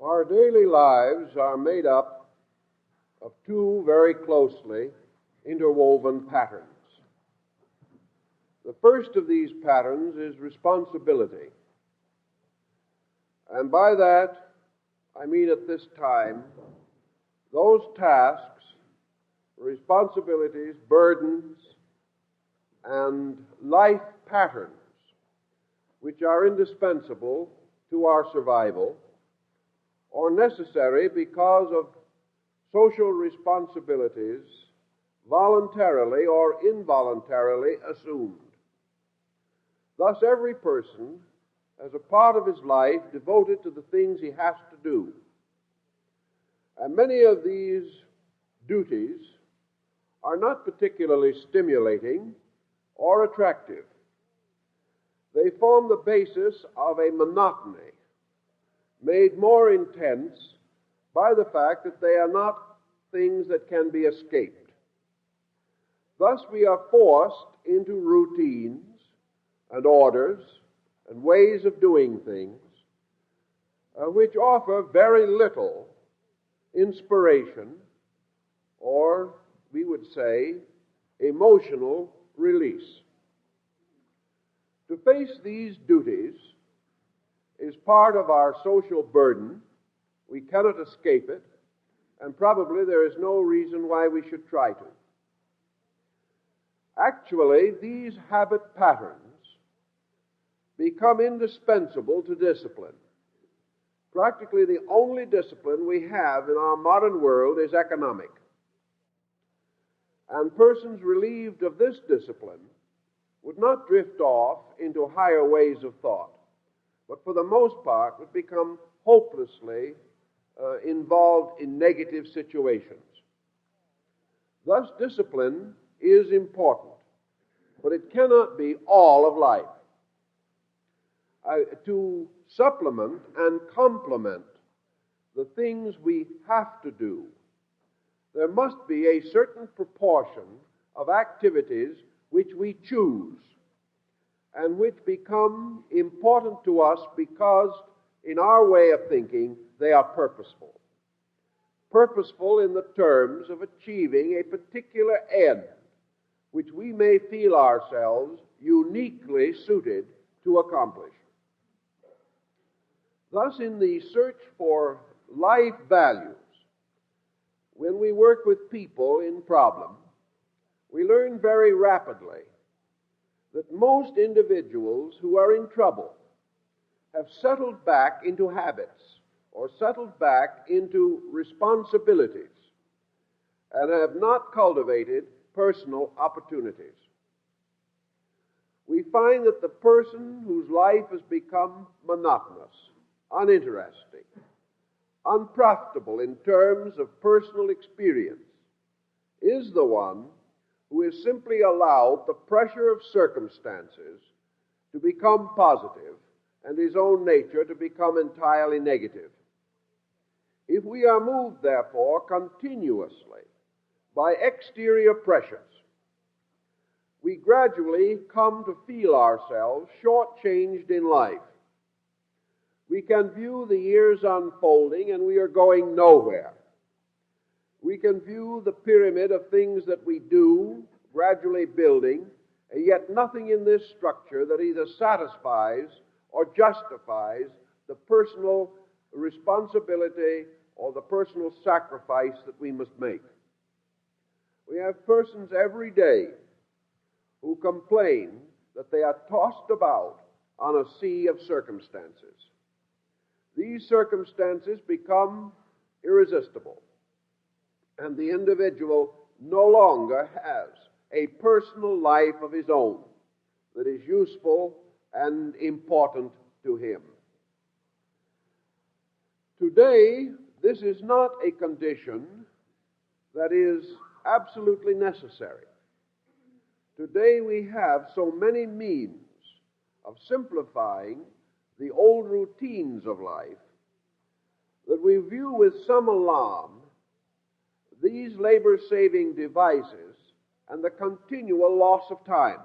Our daily lives are made up of two very closely interwoven patterns. The first of these patterns is responsibility. And by that, I mean at this time, those tasks, responsibilities, burdens, and life patterns which are indispensable to our survival or necessary because of social responsibilities voluntarily or involuntarily assumed. Thus, every person has a part of his life devoted to the things he has to do. And many of these duties are not particularly stimulating or attractive. They form the basis of a monotony made more intense by the fact that they are not things that can be escaped. Thus, we are forced into routines and orders and ways of doing things which offer very little inspiration or, we would say, emotional release. To face these duties is part of our social burden. We cannot escape it, and probably there is no reason why we should try to. Actually, these habit patterns become indispensable to discipline. Practically the only discipline we have in our modern world is economic. And persons relieved of this discipline would not drift off into higher ways of thought, but for the most part would become hopelessly involved in negative situations. Thus, discipline is important, but it cannot be all of life. To supplement and complement the things we have to do, there must be a certain proportion of activities which we choose and which become important to us because, in our way of thinking, they are purposeful. Purposeful in the terms of achieving a particular end which we may feel ourselves uniquely suited to accomplish. Thus, in the search for life values, when we work with people in problem, we learn very rapidly that most individuals who are in trouble have settled back into habits or settled back into responsibilities and have not cultivated personal opportunities. We find that the person whose life has become monotonous, uninteresting, unprofitable in terms of personal experience is the one who has simply allowed the pressure of circumstances to become positive and his own nature to become entirely negative. If we are moved, therefore, continuously by exterior pressures, we gradually come to feel ourselves shortchanged in life. We can view the years unfolding and we are going nowhere. We can view the pyramid of things that we do gradually building, and yet nothing in this structure that either satisfies or justifies the personal responsibility or the personal sacrifice that we must make. We have persons every day who complain that they are tossed about on a sea of circumstances. These circumstances become irresistible, and the individual no longer has a personal life of his own that is useful and important to him. Today, this is not a condition that is absolutely necessary. Today we have so many means of simplifying the old routines of life that we view with some alarm these labor-saving devices and the continual loss of time.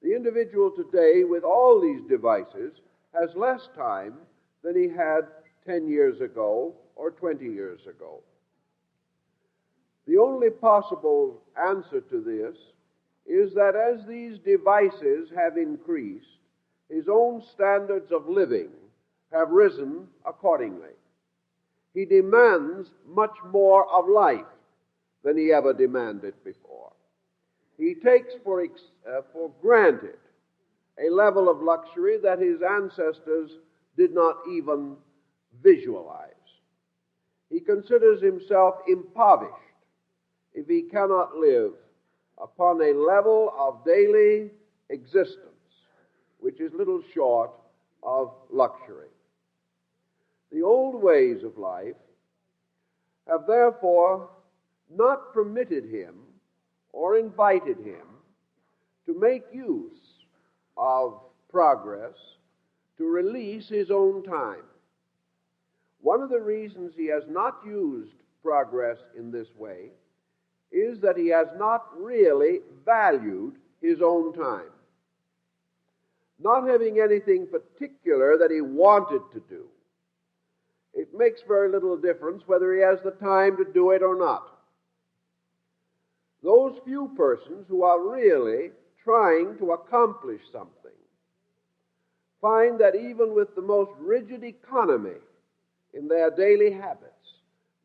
The individual today, with all these devices, has less time than he had 10 years ago or 20 years ago. The only possible answer to this is that as these devices have increased, his own standards of living have risen accordingly. He demands much more of life than he ever demanded before. He takes for granted a level of luxury that his ancestors did not even visualize. He considers himself impoverished if he cannot live upon a level of daily existence which is little short of luxury. The old ways of life have therefore not permitted him or invited him to make use of progress to release his own time. One of the reasons he has not used progress in this way is that he has not really valued his own time. Not having anything particular that he wanted to do, it makes very little difference whether he has the time to do it or not. Those few persons who are really trying to accomplish something find that even with the most rigid economy in their daily habits,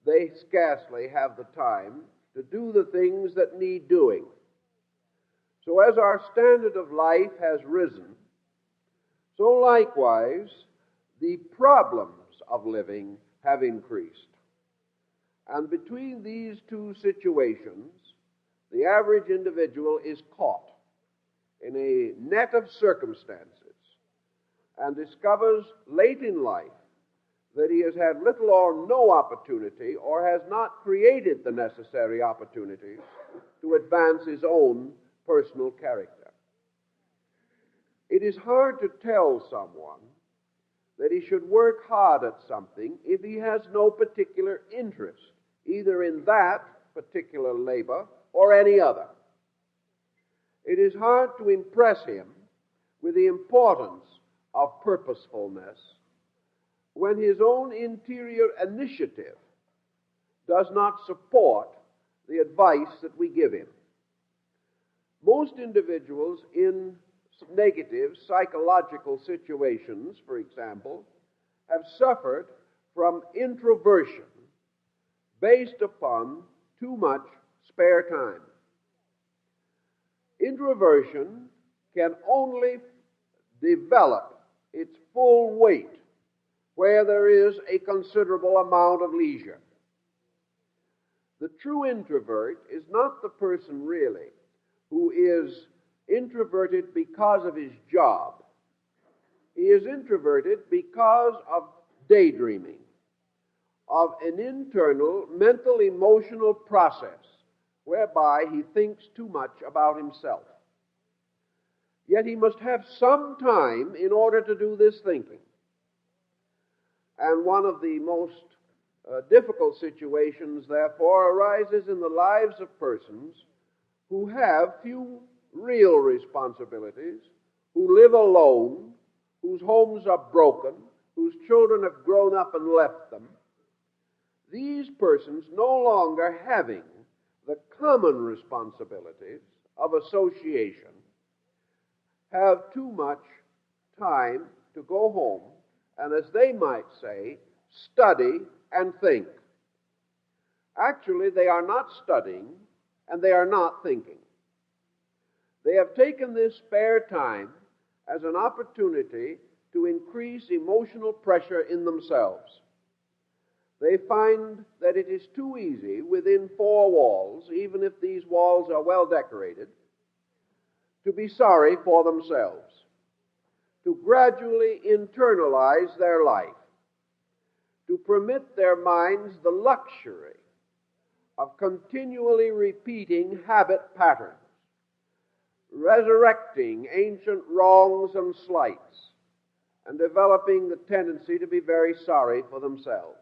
they scarcely have the time to do the things that need doing. So as our standard of life has risen, so likewise the problems of living have increased. And between these two situations, the average individual is caught in a net of circumstances and discovers late in life that he has had little or no opportunity or has not created the necessary opportunities to advance his own personal character. It is hard to tell someone that he should work hard at something if he has no particular interest, either in that particular labor or any other. It is hard to impress him with the importance of purposefulness when his own interior initiative does not support the advice that we give him. Most individuals in negative psychological situations, for example, have suffered from introversion based upon too much spare time. Introversion can only develop its full weight where there is a considerable amount of leisure. The true introvert is not the person really who is introverted because of his job. He is introverted because of daydreaming, of an internal mental emotional process whereby he thinks too much about himself. Yet he must have some time in order to do this thinking. And one of the most difficult situations, therefore, arises in the lives of persons who have few real responsibilities, who live alone, whose homes are broken, whose children have grown up and left them. These persons, no longer having the common responsibilities of association, have too much time to go home and, as they might say, study and think. Actually, they are not studying and they are not thinking. They have taken this spare time as an opportunity to increase emotional pressure in themselves. They find that it is too easy within four walls, even if these walls are well decorated, to be sorry for themselves, to gradually internalize their life, to permit their minds the luxury of continually repeating habit patterns, resurrecting ancient wrongs and slights, and developing the tendency to be very sorry for themselves.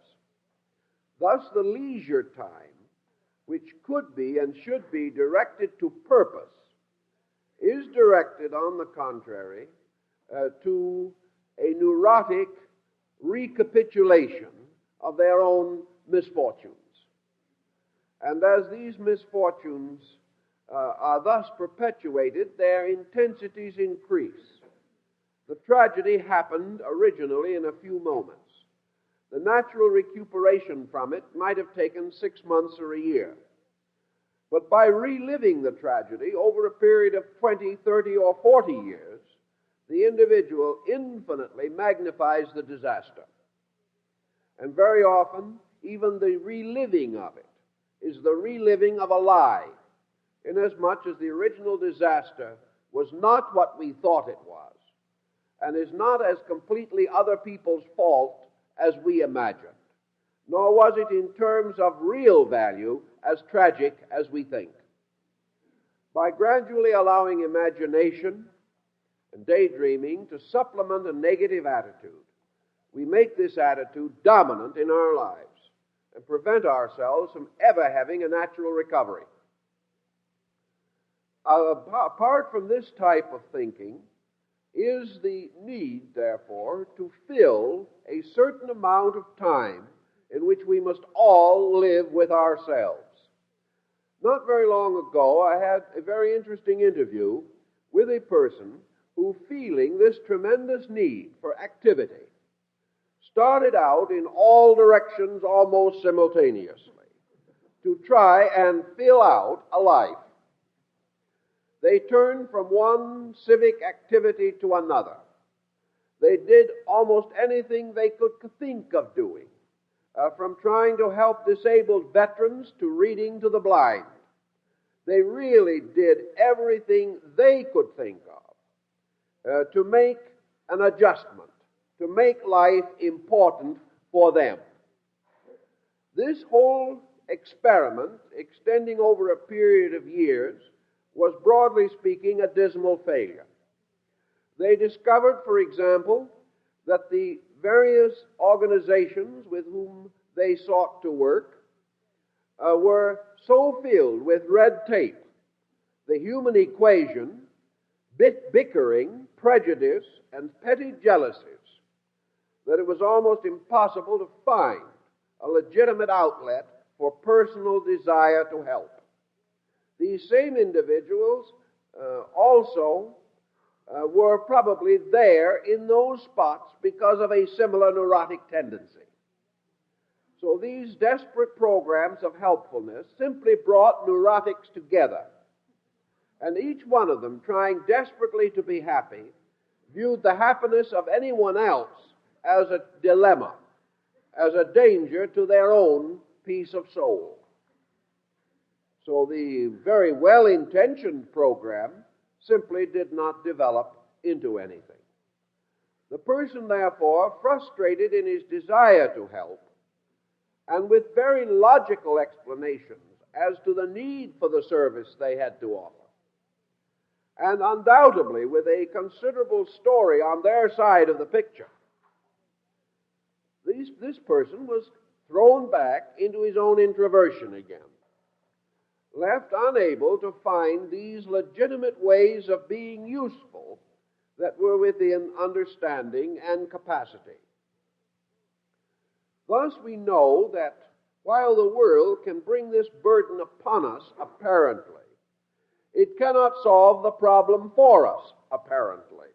Thus, the leisure time, which could be and should be directed to purpose, is directed, on the contrary, to a neurotic recapitulation of their own misfortunes. And as these misfortunes are thus perpetuated, their intensities increase. The tragedy happened originally in a few moments. The natural recuperation from it might have taken 6 months or a year. But by reliving the tragedy over a period of 20, 30, or 40 years, the individual infinitely magnifies the disaster. And very often, even the reliving of it is the reliving of a lie, inasmuch as the original disaster was not what we thought it was, and is not as completely other people's fault as we imagined, nor was it in terms of real value as tragic as we think. By gradually allowing imagination and daydreaming to supplement a negative attitude, we make this attitude dominant in our lives and prevent ourselves from ever having a natural recovery. Apart from this type of thinking is the need, therefore, to fill a certain amount of time in which we must all live with ourselves. Not very long ago, I had a very interesting interview with a person who, feeling this tremendous need for activity, started out in all directions almost simultaneously to try and fill out a life. They turned from one civic activity to another. They did almost anything they could think of doing, from trying to help disabled veterans to reading to the blind. They really did everything they could think of to make an adjustment, to make life important for them. This whole experiment, extending over a period of years, was, broadly speaking, a dismal failure. They discovered, for example, that the various organizations with whom they sought to work were so filled with red tape, the human equation, bickering, prejudice, and petty jealousies, that it was almost impossible to find a legitimate outlet for personal desire to help. These same individuals also were probably there in those spots because of a similar neurotic tendency. So these desperate programs of helpfulness simply brought neurotics together, and each one of them, trying desperately to be happy, viewed the happiness of anyone else as a dilemma, as a danger to their own peace of soul. So the very well-intentioned program simply did not develop into anything. The person, therefore, frustrated in his desire to help, and with very logical explanations as to the need for the service they had to offer, and undoubtedly with a considerable story on their side of the picture, this person was thrown back into his own introversion again, left unable to find these legitimate ways of being useful that were within understanding and capacity. Thus we know that while the world can bring this burden upon us apparently, it cannot solve the problem for us apparently.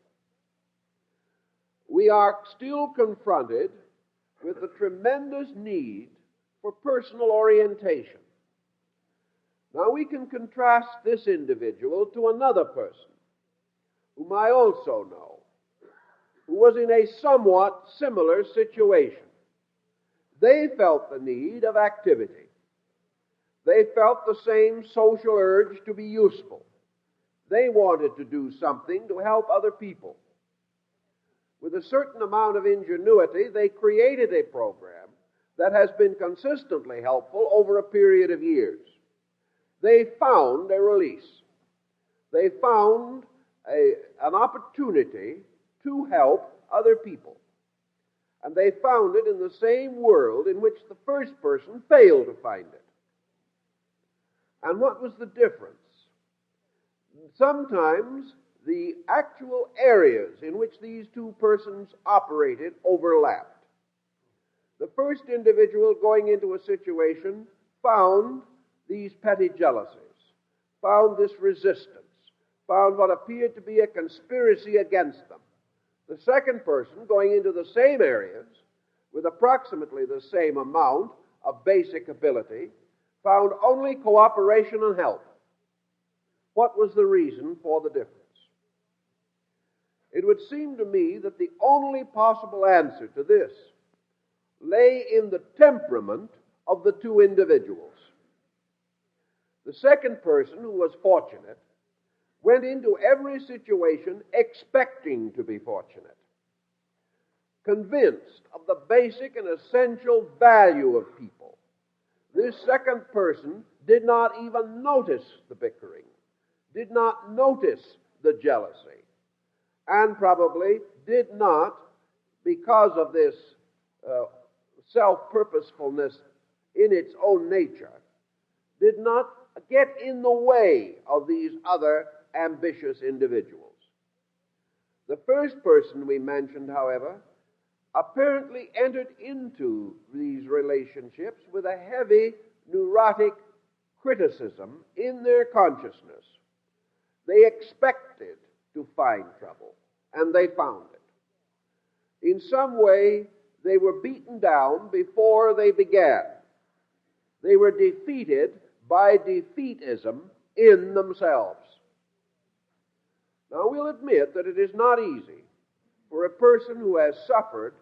We are still confronted with the tremendous need for personal orientation. Now we can contrast this individual to another person whom I also know, who was in a somewhat similar situation. They felt the need of activity. They felt the same social urge to be useful. They wanted to do something to help other people. With a certain amount of ingenuity, they created a program that has been consistently helpful over a period of years. They found a release. They found an opportunity to help other people. And they found it in the same world in which the first person failed to find it. And what was the difference? Sometimes the actual areas in which these two persons operated overlapped. The first individual going into a situation found these petty jealousies, found this resistance, found what appeared to be a conspiracy against them. The second person going into the same areas with approximately the same amount of basic ability found only cooperation and help. What was the reason for the difference? It would seem to me that the only possible answer to this lay in the temperament of the two individuals. The second person, who was fortunate, went into every situation expecting to be fortunate, convinced of the basic and essential value of people. This second person did not even notice the bickering, did not notice the jealousy, and probably did not, because of this self-purposefulness in its own nature, did not get in the way of these other ambitious individuals. The first person we mentioned, however, apparently entered into these relationships with a heavy neurotic criticism in their consciousness. They expected to find trouble, and they found it. In some way, they were beaten down before they began. They were defeated by defeatism in themselves. Now, we'll admit that it is not easy for a person who has suffered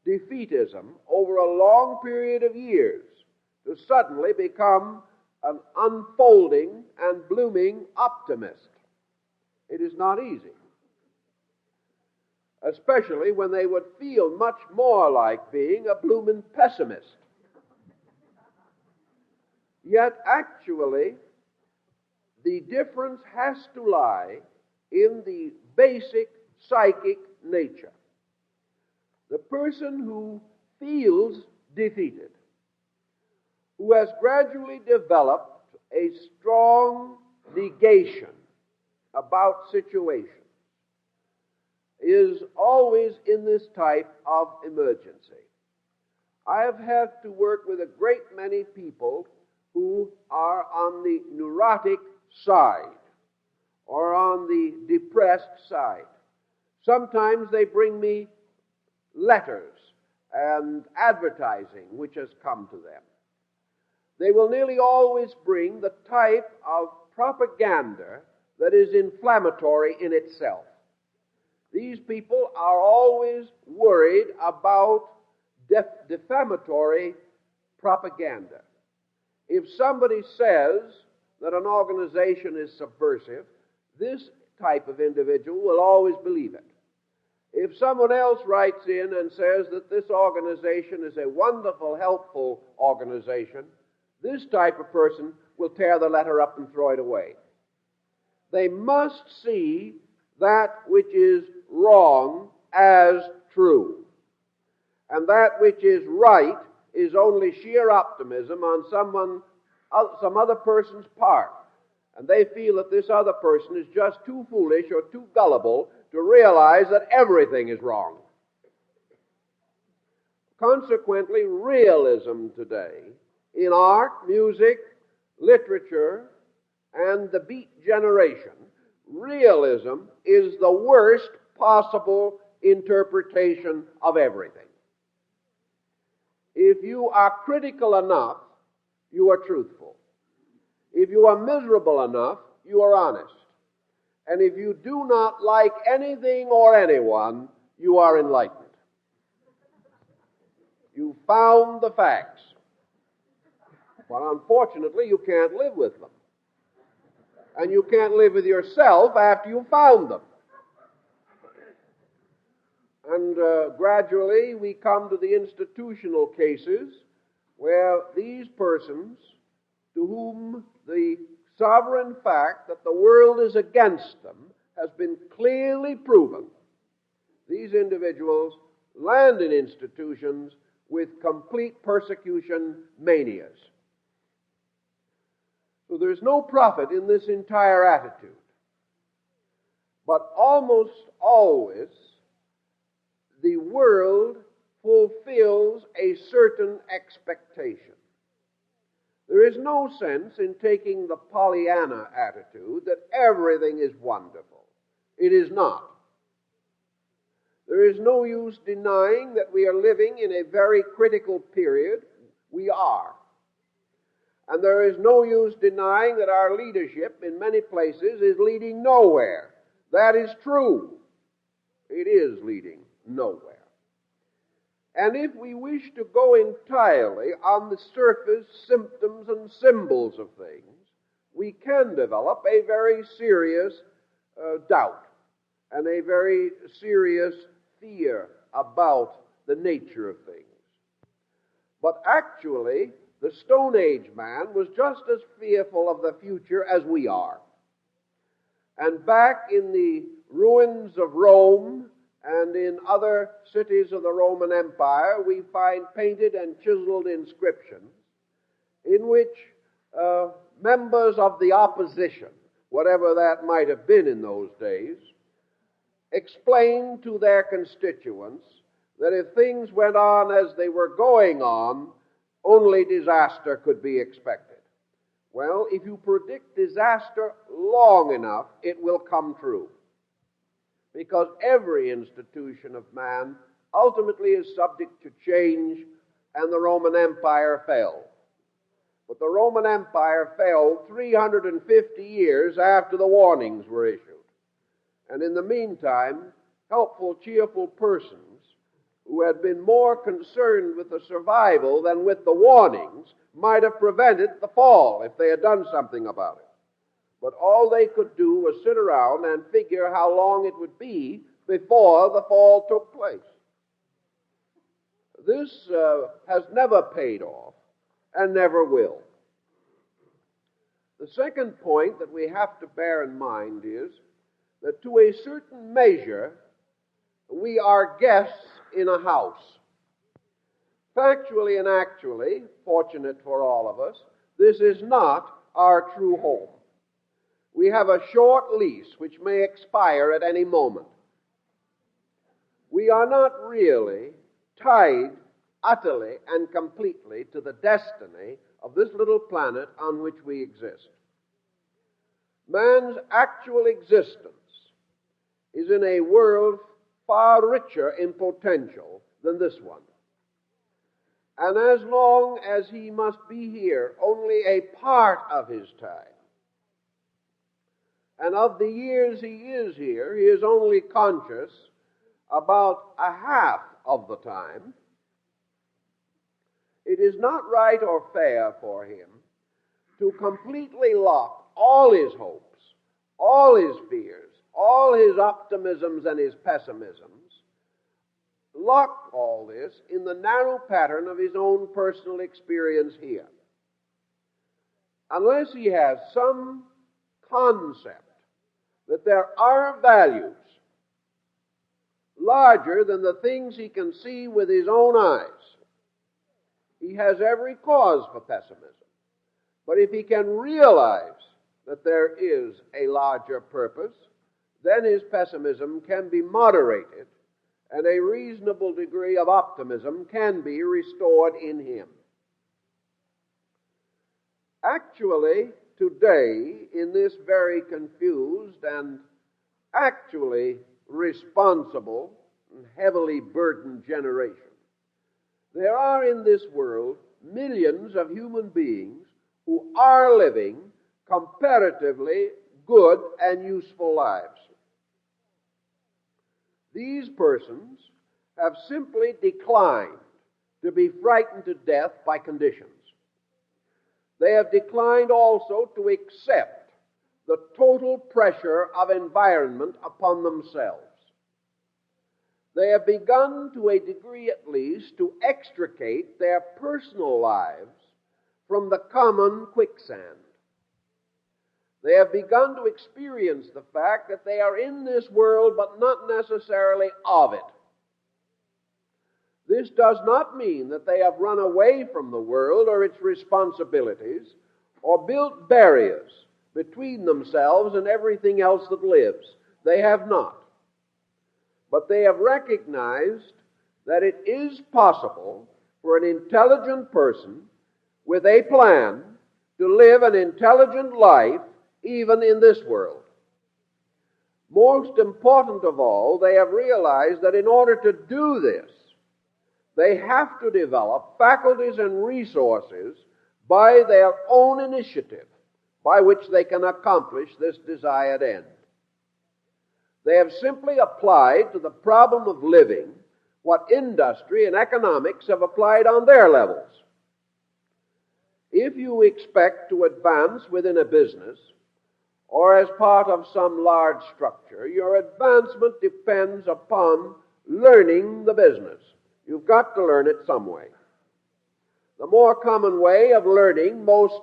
defeatism over a long period of years to suddenly become an unfolding and blooming optimist. It is not easy, especially when they would feel much more like being a blooming pessimist. Yet, actually, the difference has to lie in the basic psychic nature. The person who feels defeated, who has gradually developed a strong negation about situations, is always in this type of emergency. I have had to work with a great many people who are on the neurotic side or on the depressed side. Sometimes they bring me letters and advertising which has come to them. They will nearly always bring the type of propaganda that is inflammatory in itself. These people are always worried about defamatory propaganda. If somebody says that an organization is subversive, this type of individual will always believe it. If someone else writes in and says that this organization is a wonderful, helpful organization, this type of person will tear the letter up and throw it away. They must see that which is wrong as true. And that which is right is only sheer optimism on some other person's part. And they feel that this other person is just too foolish or too gullible to realize that everything is wrong. Consequently, realism today in art, music, literature, and the beat generation, realism is the worst possible interpretation of everything. If you are critical enough, you are truthful. If you are miserable enough, you are honest. And if you do not like anything or anyone, you are enlightened. You found the facts. But unfortunately, you can't live with them. And you can't live with yourself after you found them. And gradually we come to the institutional cases where these persons, to whom the sovereign fact that the world is against them has been clearly proven, these individuals land in institutions with complete persecution manias. So there's no profit in this entire attitude. But almost always, the world fulfills a certain expectation. There is no sense in taking the Pollyanna attitude that everything is wonderful. It is not. There is no use denying that we are living in a very critical period. We are. And there is no use denying that our leadership in many places is leading nowhere. That is true. It is leading nowhere. And if we wish to go entirely on the surface symptoms and symbols of things, we can develop a very serious doubt and a very serious fear about the nature of things. But actually, the Stone Age man was just as fearful of the future as we are. And back in the ruins of Rome and in other cities of the Roman Empire, we find painted and chiseled inscriptions in which members of the opposition, whatever that might have been in those days, explained to their constituents that if things went on as they were going on, only disaster could be expected. Well, if you predict disaster long enough, it will come true. Because every institution of man ultimately is subject to change, and the Roman Empire fell. But the Roman Empire fell 350 years after the warnings were issued. And in the meantime, helpful, cheerful persons who had been more concerned with the survival than with the warnings might have prevented the fall if they had done something about it. But all they could do was sit around and figure how long it would be before the fall took place. This has never paid off and never will. The second point that we have to bear in mind is that to a certain measure, we are guests in a house. Factually and actually, fortunate for all of us, this is not our true home. We have a short lease which may expire at any moment. We are not really tied utterly and completely to the destiny of this little planet on which we exist. Man's actual existence is in a world far richer in potential than this one. And as long as he must be here only a part of his time, and of the years he is here, he is only conscious about a half of the time, it is not right or fair for him to completely lock all his hopes, all his fears, all his optimisms and his pessimisms, lock all this in the narrow pattern of his own personal experience here. Unless he has some concept that there are values larger than the things he can see with his own eyes, he has every cause for pessimism. But if he can realize that there is a larger purpose, then his pessimism can be moderated and a reasonable degree of optimism can be restored in him. Actually, today, in this very confused and actually responsible and heavily burdened generation, there are in this world millions of human beings who are living comparatively good and useful lives. These persons have simply declined to be frightened to death by conditions. They have declined also to accept the total pressure of environment upon themselves. They have begun, to a degree at least, to extricate their personal lives from the common quicksand. They have begun to experience the fact that they are in this world, but not necessarily of it. This does not mean that they have run away from the world or its responsibilities, or built barriers between themselves and everything else that lives. They have not. But they have recognized that it is possible for an intelligent person with a plan to live an intelligent life even in this world. Most important of all, they have realized that in order to do this, they have to develop faculties and resources by their own initiative by which they can accomplish this desired end. They have simply applied to the problem of living what industry and economics have applied on their levels. If you expect to advance within a business or as part of some large structure, your advancement depends upon learning the business. You've got to learn it some way. The more common way of learning most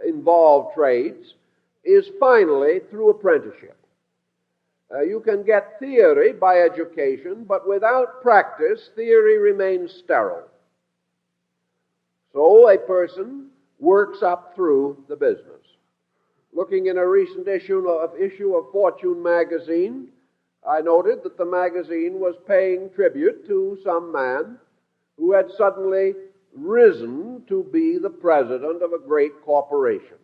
involved trades is finally through apprenticeship. You can get theory by education, but without practice, theory remains sterile. So a person works up through the business. Looking in a recent issue of Fortune magazine, I noted that the magazine was paying tribute to some man who had suddenly risen to be the president of a great corporation.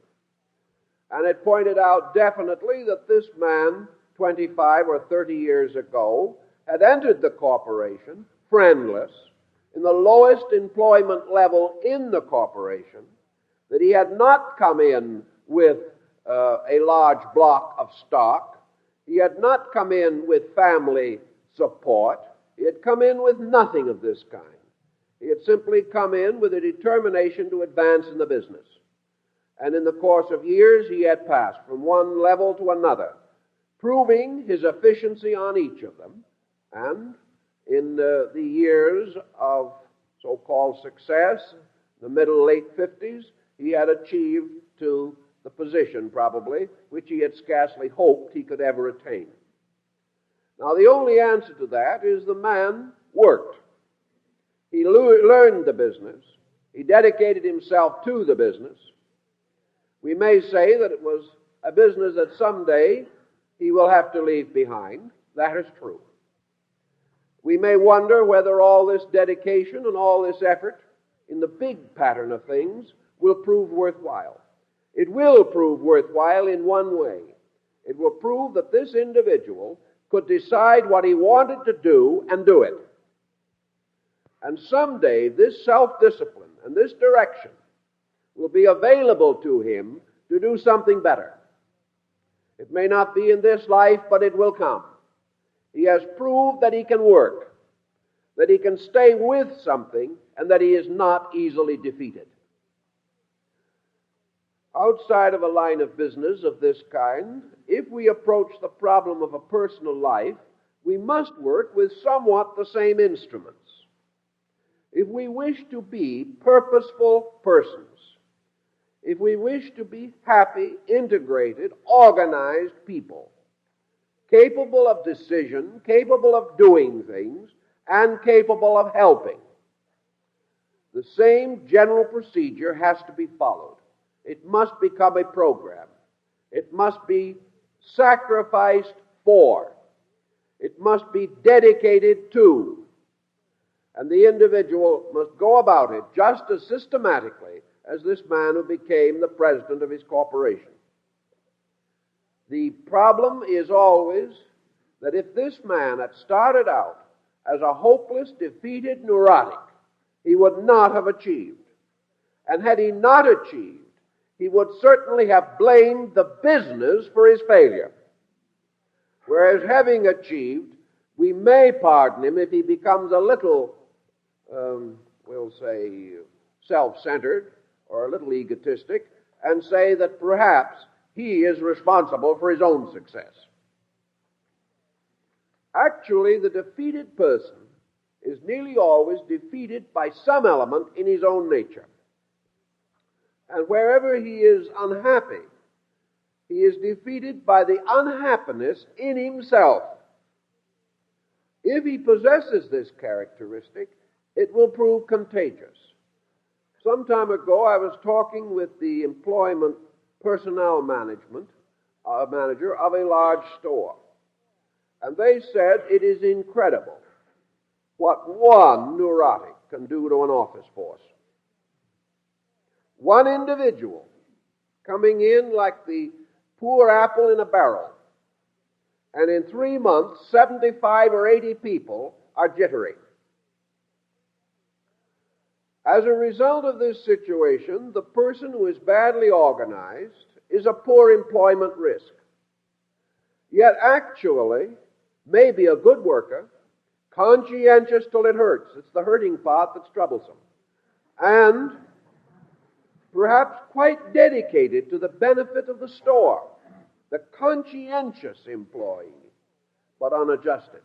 And it pointed out definitely that this man, 25 or 30 years ago, had entered the corporation friendless, in the lowest employment level in the corporation, that he had not come in with a large block of stock. He had not come in with family support. He had come in with nothing of this kind. He had simply come in with a determination to advance in the business. And in the course of years, he had passed from one level to another, proving his efficiency on each of them. And in the years of so-called success, the middle, late 50s, he had achieved to the position, probably, which he had scarcely hoped he could ever attain. Now, the only answer to that is the man worked. He learned the business. He dedicated himself to the business. We may say that it was a business that someday he will have to leave behind. That is true. We may wonder whether all this dedication and all this effort in the big pattern of things will prove worthwhile. It will prove worthwhile in one way. It will prove that this individual could decide what he wanted to do and do it. And someday this self-discipline and this direction will be available to him to do something better. It may not be in this life, but it will come. He has proved that he can work, that he can stay with something, and that he is not easily defeated. Outside of a line of business of this kind, if we approach the problem of a personal life, we must work with somewhat the same instruments. If we wish to be purposeful persons, if we wish to be happy, integrated, organized people, capable of decision, capable of doing things, and capable of helping, the same general procedure has to be followed. It must become a program. It must be sacrificed for. It must be dedicated to. And the individual must go about it just as systematically as this man who became the president of his corporation. The problem is always that if this man had started out as a hopeless, defeated neurotic, he would not have achieved. And had he not achieved, he would certainly have blamed the business for his failure. Whereas having achieved, we may pardon him if he becomes a little, we'll say, self-centered or a little egotistic, and say that perhaps he is responsible for his own success. Actually, the defeated person is nearly always defeated by some element in his own nature. And wherever he is unhappy, he is defeated by the unhappiness in himself. If he possesses this characteristic, it will prove contagious. Some time ago, I was talking with the employment personnel manager of a large store. And they said it is incredible what one neurotic can do to an office force. One individual coming in like the poor apple in a barrel, and in 3 months, 75 or 80 people are jittery. As a result of this situation, the person who is badly organized is a poor employment risk, yet actually may be a good worker, conscientious till it hurts. It's the hurting part that's troublesome. And perhaps quite dedicated to the benefit of the store, the conscientious employee, but unadjusted.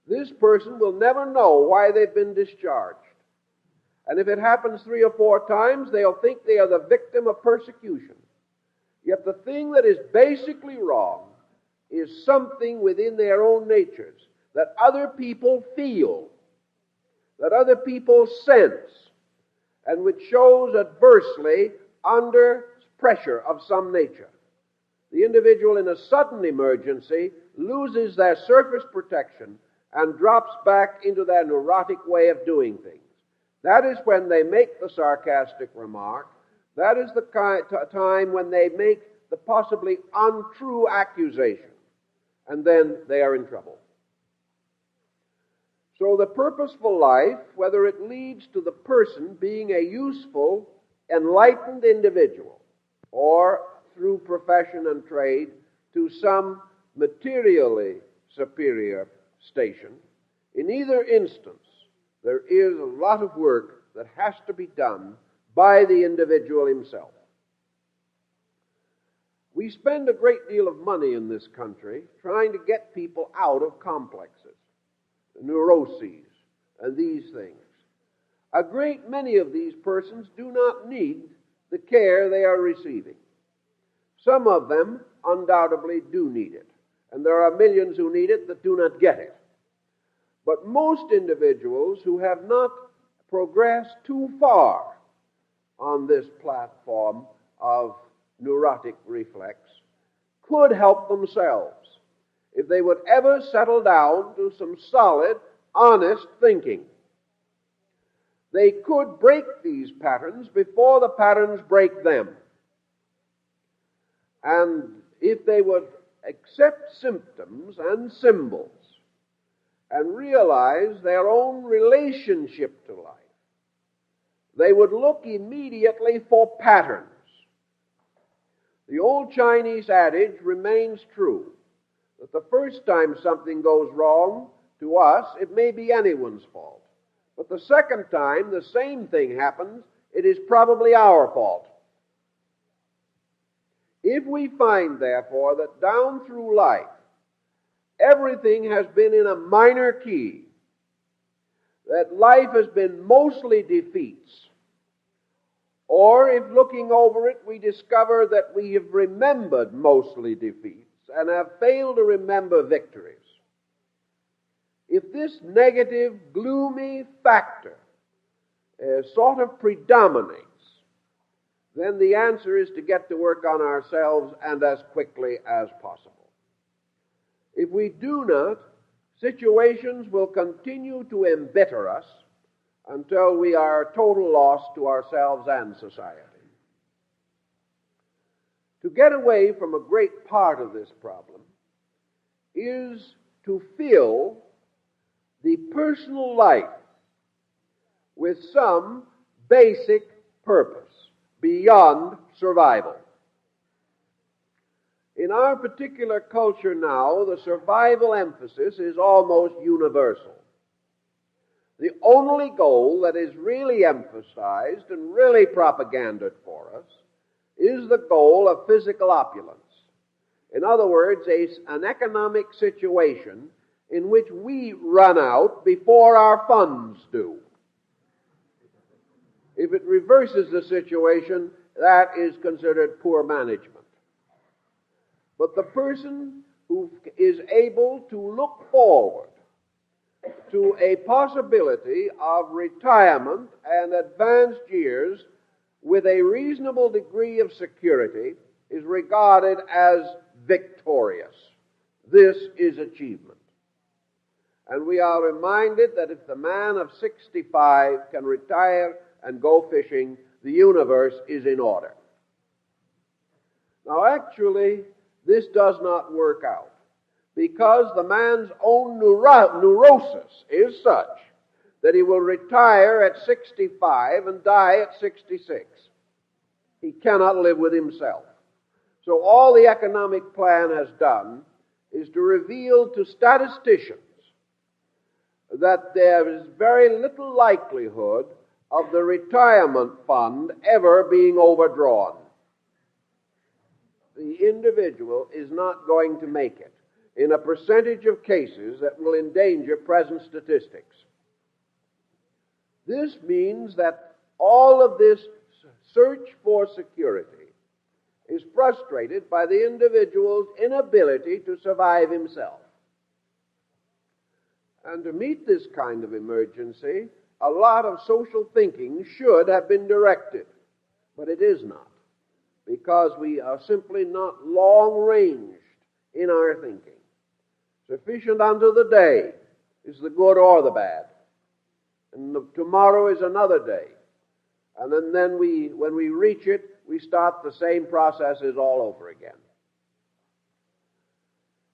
This person will never know why they've been discharged. And if it happens 3 or 4 times, they'll think they are the victim of persecution. Yet the thing that is basically wrong is something within their own natures that other people feel, that other people sense, and which shows adversely under pressure of some nature. The individual in a sudden emergency loses their surface protection and drops back into their neurotic way of doing things. That is when they make the sarcastic remark. That is the time when they make the possibly untrue accusation. And then they are in trouble. So the purposeful life, whether it leads to the person being a useful, enlightened individual, or through profession and trade to some materially superior station, in either instance, there is a lot of work that has to be done by the individual himself. We spend a great deal of money in this country trying to get people out of complexes, neuroses, and these things. A great many of these persons do not need the care they are receiving. Some of them undoubtedly do need it, and there are millions who need it that do not get it. But most individuals who have not progressed too far on this platform of neurotic reflex could help themselves if they would ever settle down to some solid, honest thinking. They could break these patterns before the patterns break them. And if they would accept symptoms and symbols and realize their own relationship to life, they would look immediately for patterns. The old Chinese adage remains true, that the first time something goes wrong to us, it may be anyone's fault. But the second time the same thing happens, it is probably our fault. If we find, therefore, that down through life, everything has been in a minor key, that life has been mostly defeats, or if looking over it we discover that we have remembered mostly defeats and have failed to remember victories, if this negative, gloomy factor sort of predominates, then the answer is to get to work on ourselves and as quickly as possible. If we do not, situations will continue to embitter us until we are a total loss to ourselves and society. To get away from a great part of this problem is to fill the personal life with some basic purpose beyond survival. In our particular culture now, the survival emphasis is almost universal. The only goal that is really emphasized and really propagandaed for us is the goal of physical opulence. In other words, an economic situation in which we run out before our funds do. If it reverses the situation, that is considered poor management. But the person who is able to look forward to a possibility of retirement and advanced years with a reasonable degree of security is regarded as victorious. This is achievement. And we are reminded that if the man of 65 can retire and go fishing, the universe is in order. Now, actually, this does not work out, because the man's own neurosis is such that he will retire at 65 and die at 66. He cannot live with himself. So all the economic plan has done is to reveal to statisticians that there is very little likelihood of the retirement fund ever being overdrawn. The individual is not going to make it in a percentage of cases that will endanger present statistics. This means that all of this search for security is frustrated by the individual's inability to survive himself. And to meet this kind of emergency, a lot of social thinking should have been directed, but it is not, because we are simply not long-ranged in our thinking. Sufficient unto the day is the good or the bad, and tomorrow is another day. And then when we reach it, we start the same processes all over again.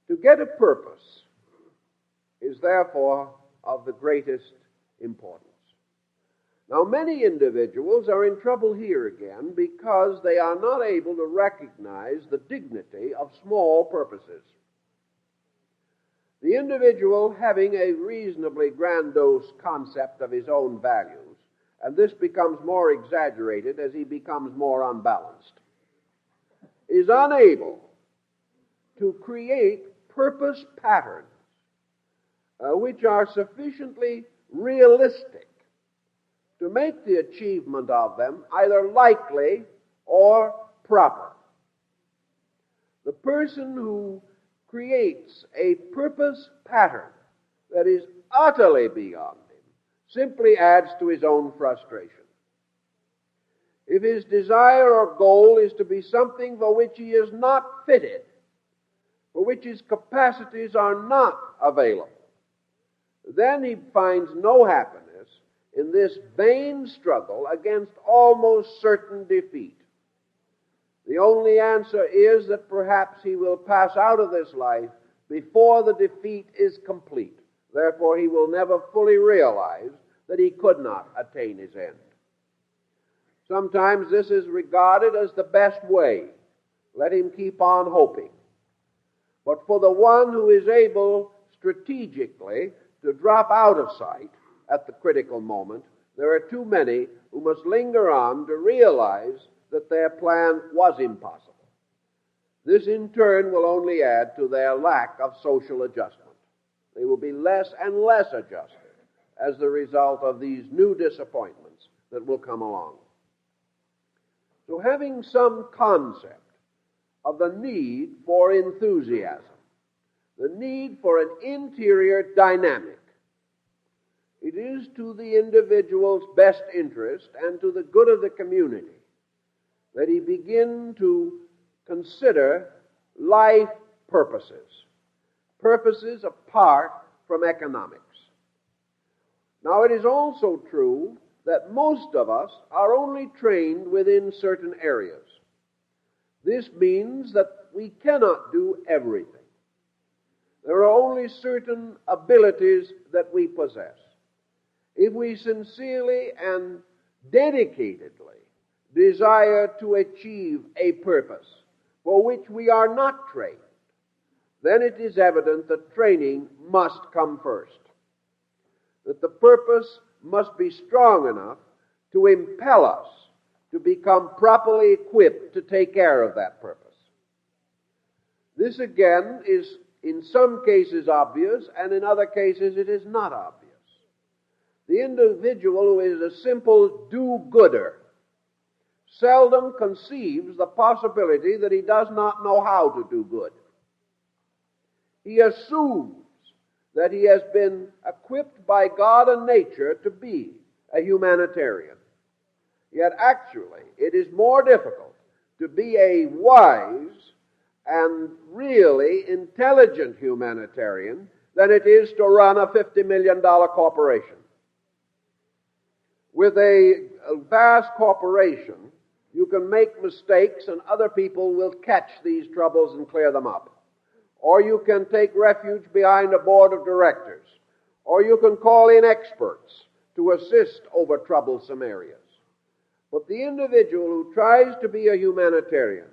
To get a purpose is therefore of the greatest importance. Now, many individuals are in trouble here again because they are not able to recognize the dignity of small purposes. The individual having a reasonably grandiose concept of his own values, and this becomes more exaggerated as he becomes more unbalanced, is unable to create purpose patterns which are sufficiently realistic to make the achievement of them either likely or proper. The person who creates a purpose pattern that is utterly beyond him simply adds to his own frustration. If his desire or goal is to be something for which he is not fitted, for which his capacities are not available, then he finds no happiness in this vain struggle against almost certain defeat. The only answer is that perhaps he will pass out of this life before the defeat is complete. Therefore, he will never fully realize that he could not attain his end. Sometimes this is regarded as the best way. Let him keep on hoping. But for the one who is able strategically to drop out of sight at the critical moment, there are too many who must linger on to realize that their plan was impossible. This in turn will only add to their lack of social adjustment. They will be less and less adjusted as the result of these new disappointments that will come along. So having some concept of the need for enthusiasm, the need for an interior dynamic, it is to the individual's best interest and to the good of the community that he begin to consider life purposes, purposes apart from economics. Now, it is also true that most of us are only trained within certain areas. This means that we cannot do everything. There are only certain abilities that we possess. If we sincerely and dedicatedly desire to achieve a purpose for which we are not trained, then it is evident that training must come first. That the purpose must be strong enough to impel us to become properly equipped to take care of that purpose. This again is in some cases obvious, and in other cases it is not obvious. The individual who is a simple do-gooder seldom conceives the possibility that he does not know how to do good. He assumes that he has been equipped by God and nature to be a humanitarian. Yet actually, it is more difficult to be a wise and really intelligent humanitarian than it is to run a $50 million corporation. With a vast corporation, you can make mistakes and other people will catch these troubles and clear them up. Or you can take refuge behind a board of directors. Or you can call in experts to assist over troublesome areas. But the individual who tries to be a humanitarian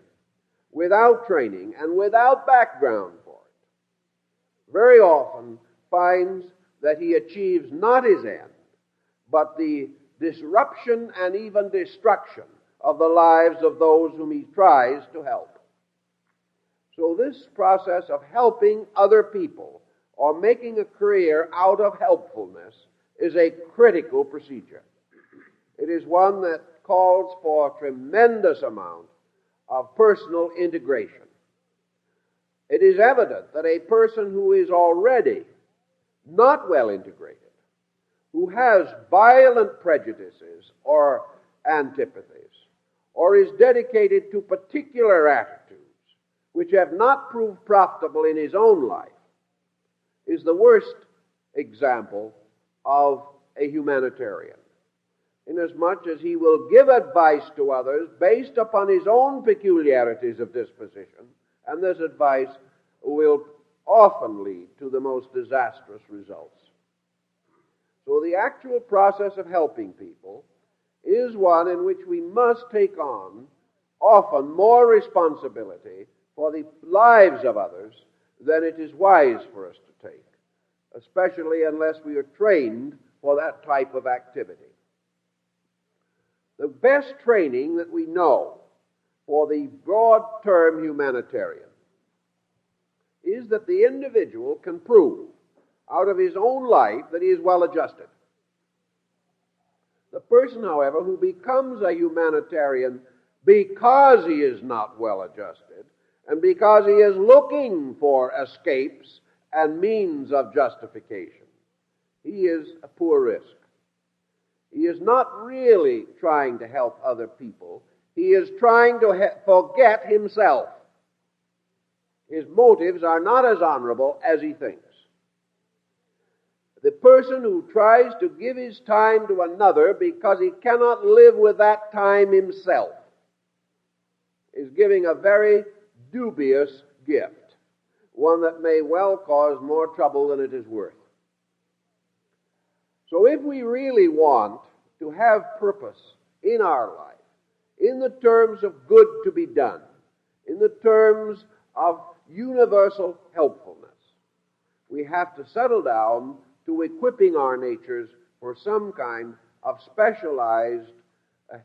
without training and without background for it very often finds that he achieves not his end, but the disruption and even destruction of the lives of those whom he tries to help. So this process of helping other people or making a career out of helpfulness is a critical procedure. It is one that calls for a tremendous amount of personal integration. It is evident that a person who is already not well integrated, who has violent prejudices or antipathies, or is dedicated to particular attitudes which have not proved profitable in his own life, is the worst example of a humanitarian, inasmuch as he will give advice to others based upon his own peculiarities of disposition, and this advice will often lead to the most disastrous results. So the actual process of helping people is one in which we must take on often more responsibility for the lives of others than it is wise for us to take, especially unless we are trained for that type of activity. The best training that we know for the broad term humanitarian is that the individual can prove out of his own life that he is well adjusted. The person, however, who becomes a humanitarian because he is not well adjusted and because he is looking for escapes and means of justification, he is a poor risk. He is not really trying to help other people. He is trying to forget himself. His motives are not as honorable as he thinks. The person who tries to give his time to another because he cannot live with that time himself is giving a very dubious gift, one that may well cause more trouble than it is worth. So if we really want to have purpose in our life, in the terms of good to be done, in the terms of universal helpfulness, we have to settle down to equipping our natures for some kind of specialized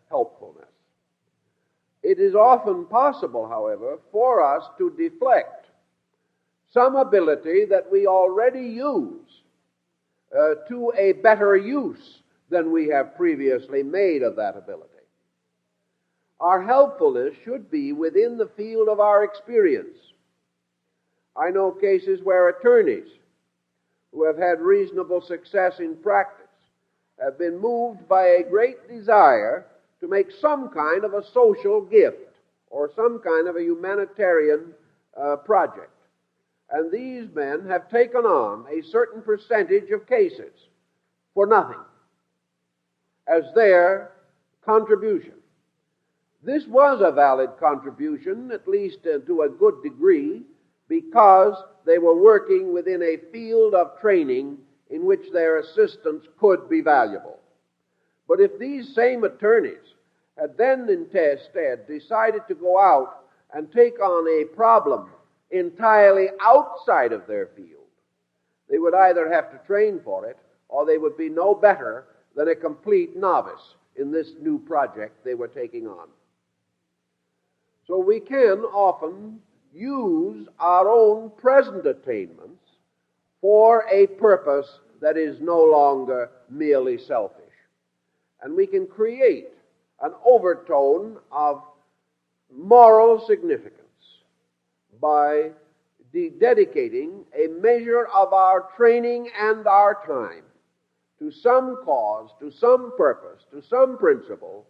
helpfulness. It is often possible, however, for us to deflect some ability that we already use to a better use than we have previously made of that ability. Our helpfulness should be within the field of our experience. I know cases where attorneys who have had reasonable success in practice have been moved by a great desire to make some kind of a social gift or some kind of a humanitarian project. And these men have taken on a certain percentage of cases for nothing as their contribution. This was a valid contribution, at least to a good degree, because they were working within a field of training in which their assistance could be valuable. But if these same attorneys had then instead decided to go out and take on a problem entirely outside of their field, they would either have to train for it or they would be no better than a complete novice in this new project they were taking on. So we can often use our own present attainments for a purpose that is no longer merely selfish. And we can create an overtone of moral significance by dedicating a measure of our training and our time to some cause, to some purpose, to some principle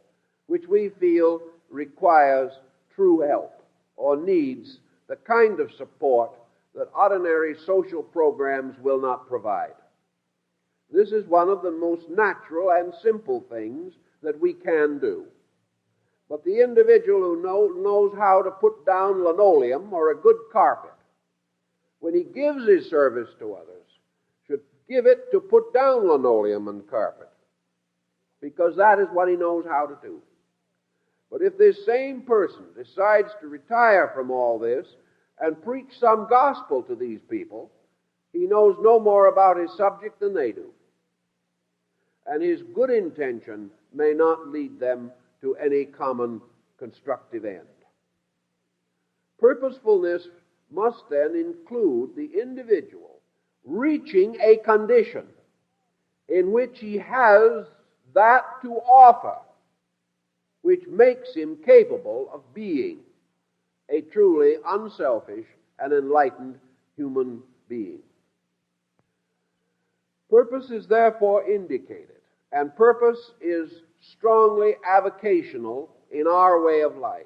which we feel requires true help or needs the kind of support that ordinary social programs will not provide. This is one of the most natural and simple things that we can do. But the individual who knows how to put down linoleum or a good carpet, when he gives his service to others, should give it to put down linoleum and carpet, because that is what he knows how to do. But if this same person decides to retire from all this and preach some gospel to these people, he knows no more about his subject than they do. And his good intention may not lead them to any common constructive end. Purposefulness must then include the individual reaching a condition in which he has that to offer which makes him capable of being a truly unselfish and enlightened human being. Purpose is therefore indicated, and purpose is strongly avocational in our way of life.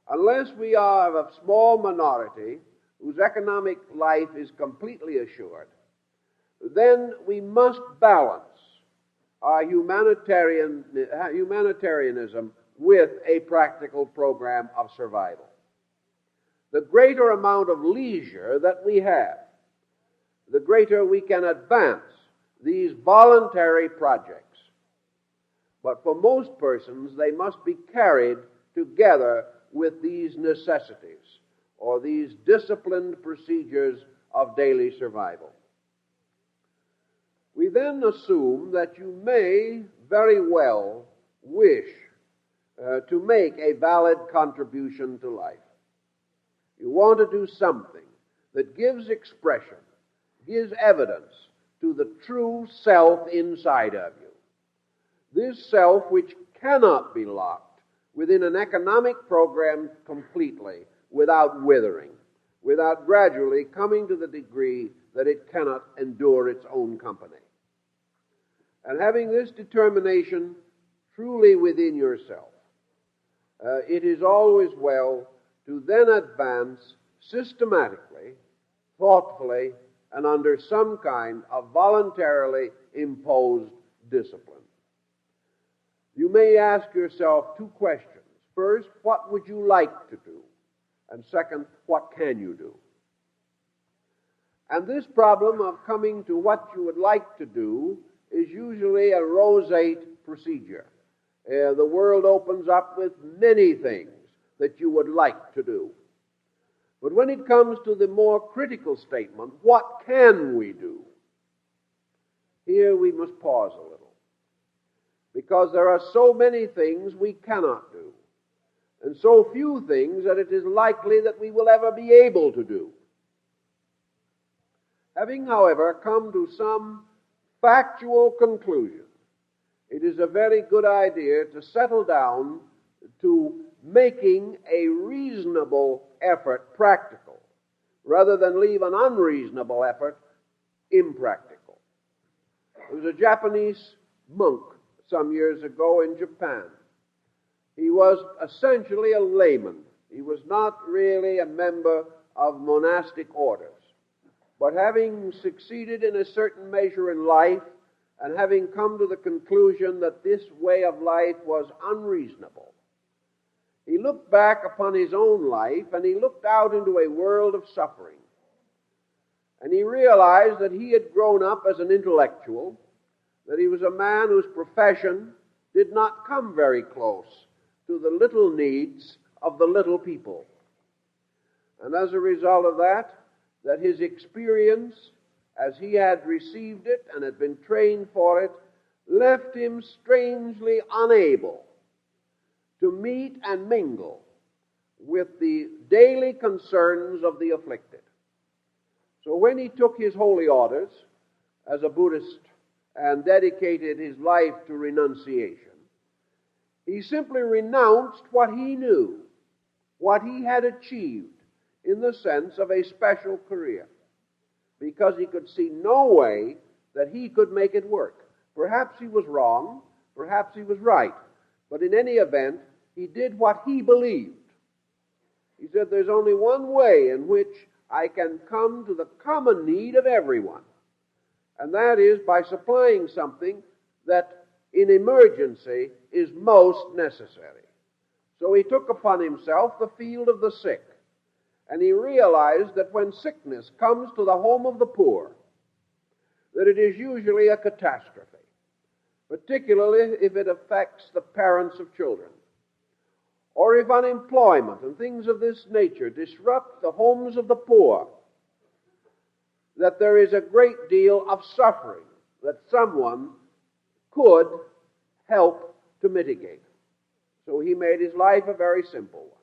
Unless we are of a small minority whose economic life is completely assured, then we must balance our humanitarianism with a practical program of survival. The greater amount of leisure that we have, the greater we can advance these voluntary projects. But for most persons, they must be carried together with these necessities or these disciplined procedures of daily survival. We then assume that you may very well wish to make a valid contribution to life. You want to do something that gives expression, gives evidence to the true self inside of you. This self which cannot be locked within an economic program completely without withering, without gradually coming to the degree that it cannot endure its own company. And having this determination truly within yourself, it is always well to then advance systematically, thoughtfully, and under some kind of voluntarily imposed discipline. You may ask yourself two questions. First, what would you like to do? And second, what can you do? And this problem of coming to what you would like to do is usually a roseate procedure. The world opens up with many things that you would like to do. But when it comes to the more critical statement, what can we do? Here we must pause a little, because there are so many things we cannot do, and so few things that it is likely that we will ever be able to do. Having, however, come to some factual conclusion, it is a very good idea to settle down to making a reasonable effort practical, rather than leave an unreasonable effort impractical. There was a Japanese monk some years ago in Japan. He was essentially a layman. He was not really a member of monastic orders. But having succeeded in a certain measure in life, and having come to the conclusion that this way of life was unreasonable, he looked back upon his own life, and he looked out into a world of suffering. And he realized that he had grown up as an intellectual, that he was a man whose profession did not come very close to the little needs of the little people. And as a result of that his experience, as he had received it and had been trained for it, left him strangely unable to meet and mingle with the daily concerns of the afflicted. So when he took his holy orders as a Buddhist and dedicated his life to renunciation, he simply renounced what he knew, what he had achieved in the sense of a special career, because he could see no way that he could make it work. Perhaps he was wrong, perhaps he was right, but in any event, he did what he believed. He said, there's only one way in which I can come to the common need of everyone, and that is by supplying something that in emergency is most necessary. So he took upon himself the field of the sick, and he realized that when sickness comes to the home of the poor, that it is usually a catastrophe, particularly if it affects the parents of children, or if unemployment and things of this nature disrupt the homes of the poor, that there is a great deal of suffering that someone could help to mitigate. So he made his life a very simple one.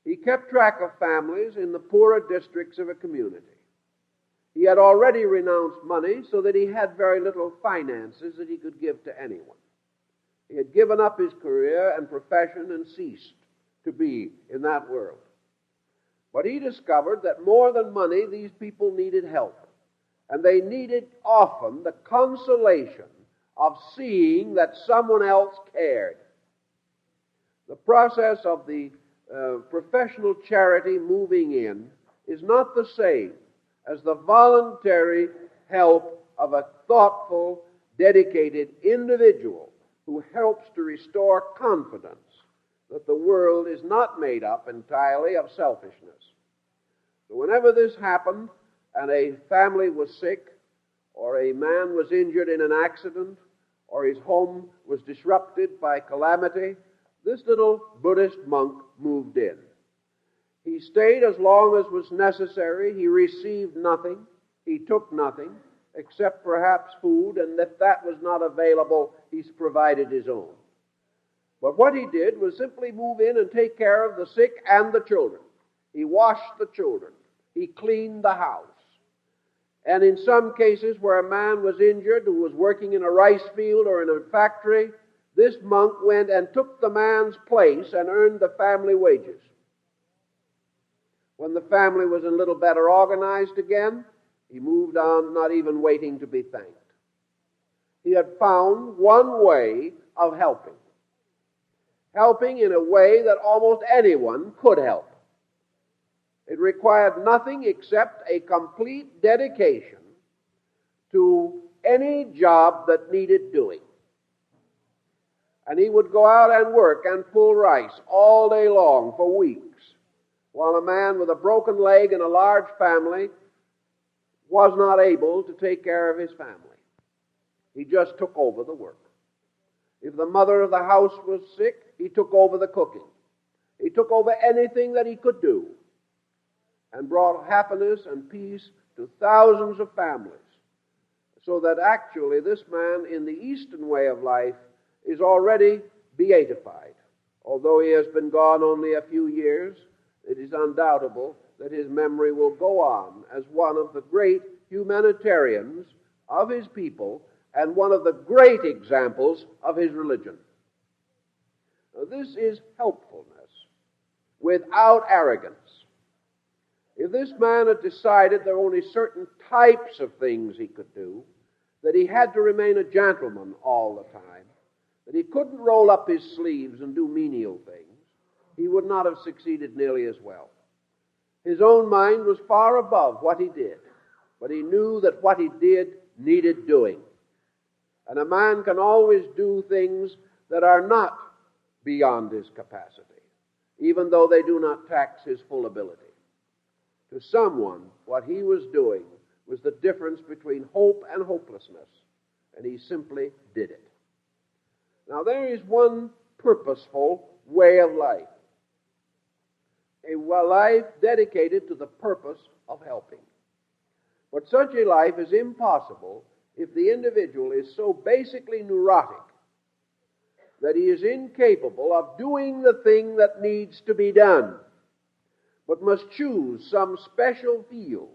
He kept track of families in the poorer districts of a community. He had already renounced money so that he had very little finances that he could give to anyone. He had given up his career and profession and ceased to be in that world. But he discovered that more than money, these people needed help. And they needed often the consolation of seeing that someone else cared. The process of the professional charity moving in is not the same as the voluntary help of a thoughtful, dedicated individual who helps to restore confidence that the world is not made up entirely of selfishness. So whenever this happened, and a family was sick, or a man was injured in an accident, or his home was disrupted by calamity, this little Buddhist monk moved in. He stayed as long as was necessary. He received nothing. He took nothing, except perhaps food, and if that was not available, he provided his own. But what he did was simply move in and take care of the sick and the children. He washed the children. He cleaned the house. And in some cases where a man was injured who was working in a rice field or in a factory, this monk went and took the man's place and earned the family wages. When the family was a little better organized again, he moved on, not even waiting to be thanked. He had found one way of helping. Helping in a way that almost anyone could help. It required nothing except a complete dedication to any job that needed doing. And he would go out and work and pull rice all day long for weeks, while a man with a broken leg and a large family was not able to take care of his family. He just took over the work. If the mother of the house was sick, he took over the cooking. He took over anything that he could do and brought happiness and peace to thousands of families, so that actually this man in the Eastern way of life is already beatified. Although he has been gone only a few years, it is undoubtable that his memory will go on as one of the great humanitarians of his people and one of the great examples of his religion. Now, this is helpfulness without arrogance. If this man had decided there were only certain types of things he could do, that he had to remain a gentleman all the time, that he couldn't roll up his sleeves and do menial things, he would not have succeeded nearly as well. His own mind was far above what he did, but he knew that what he did needed doing. And a man can always do things that are not beyond his capacity, even though they do not tax his full ability. To someone, what he was doing was the difference between hope and hopelessness, and he simply did it. Now, there is one purposeful way of life, a life dedicated to the purpose of helping. But such a life is impossible if the individual is so basically neurotic that he is incapable of doing the thing that needs to be done, but must choose some special field,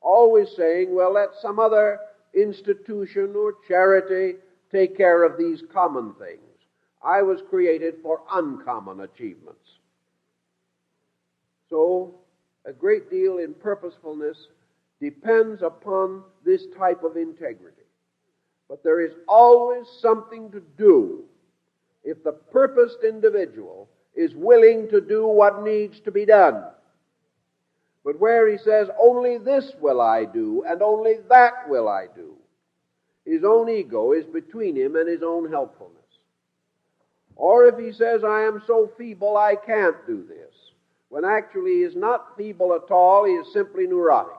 always saying, well, let some other institution or charity take care of these common things. I was created for uncommon achievements. So, a great deal in purposefulness depends upon this type of integrity. But there is always something to do if the purposed individual is willing to do what needs to be done. But where he says, only this will I do, and only that will I do, his own ego is between him and his own helpfulness. Or if he says, I am so feeble I can't do this, when actually he is not feeble at all, he is simply neurotic.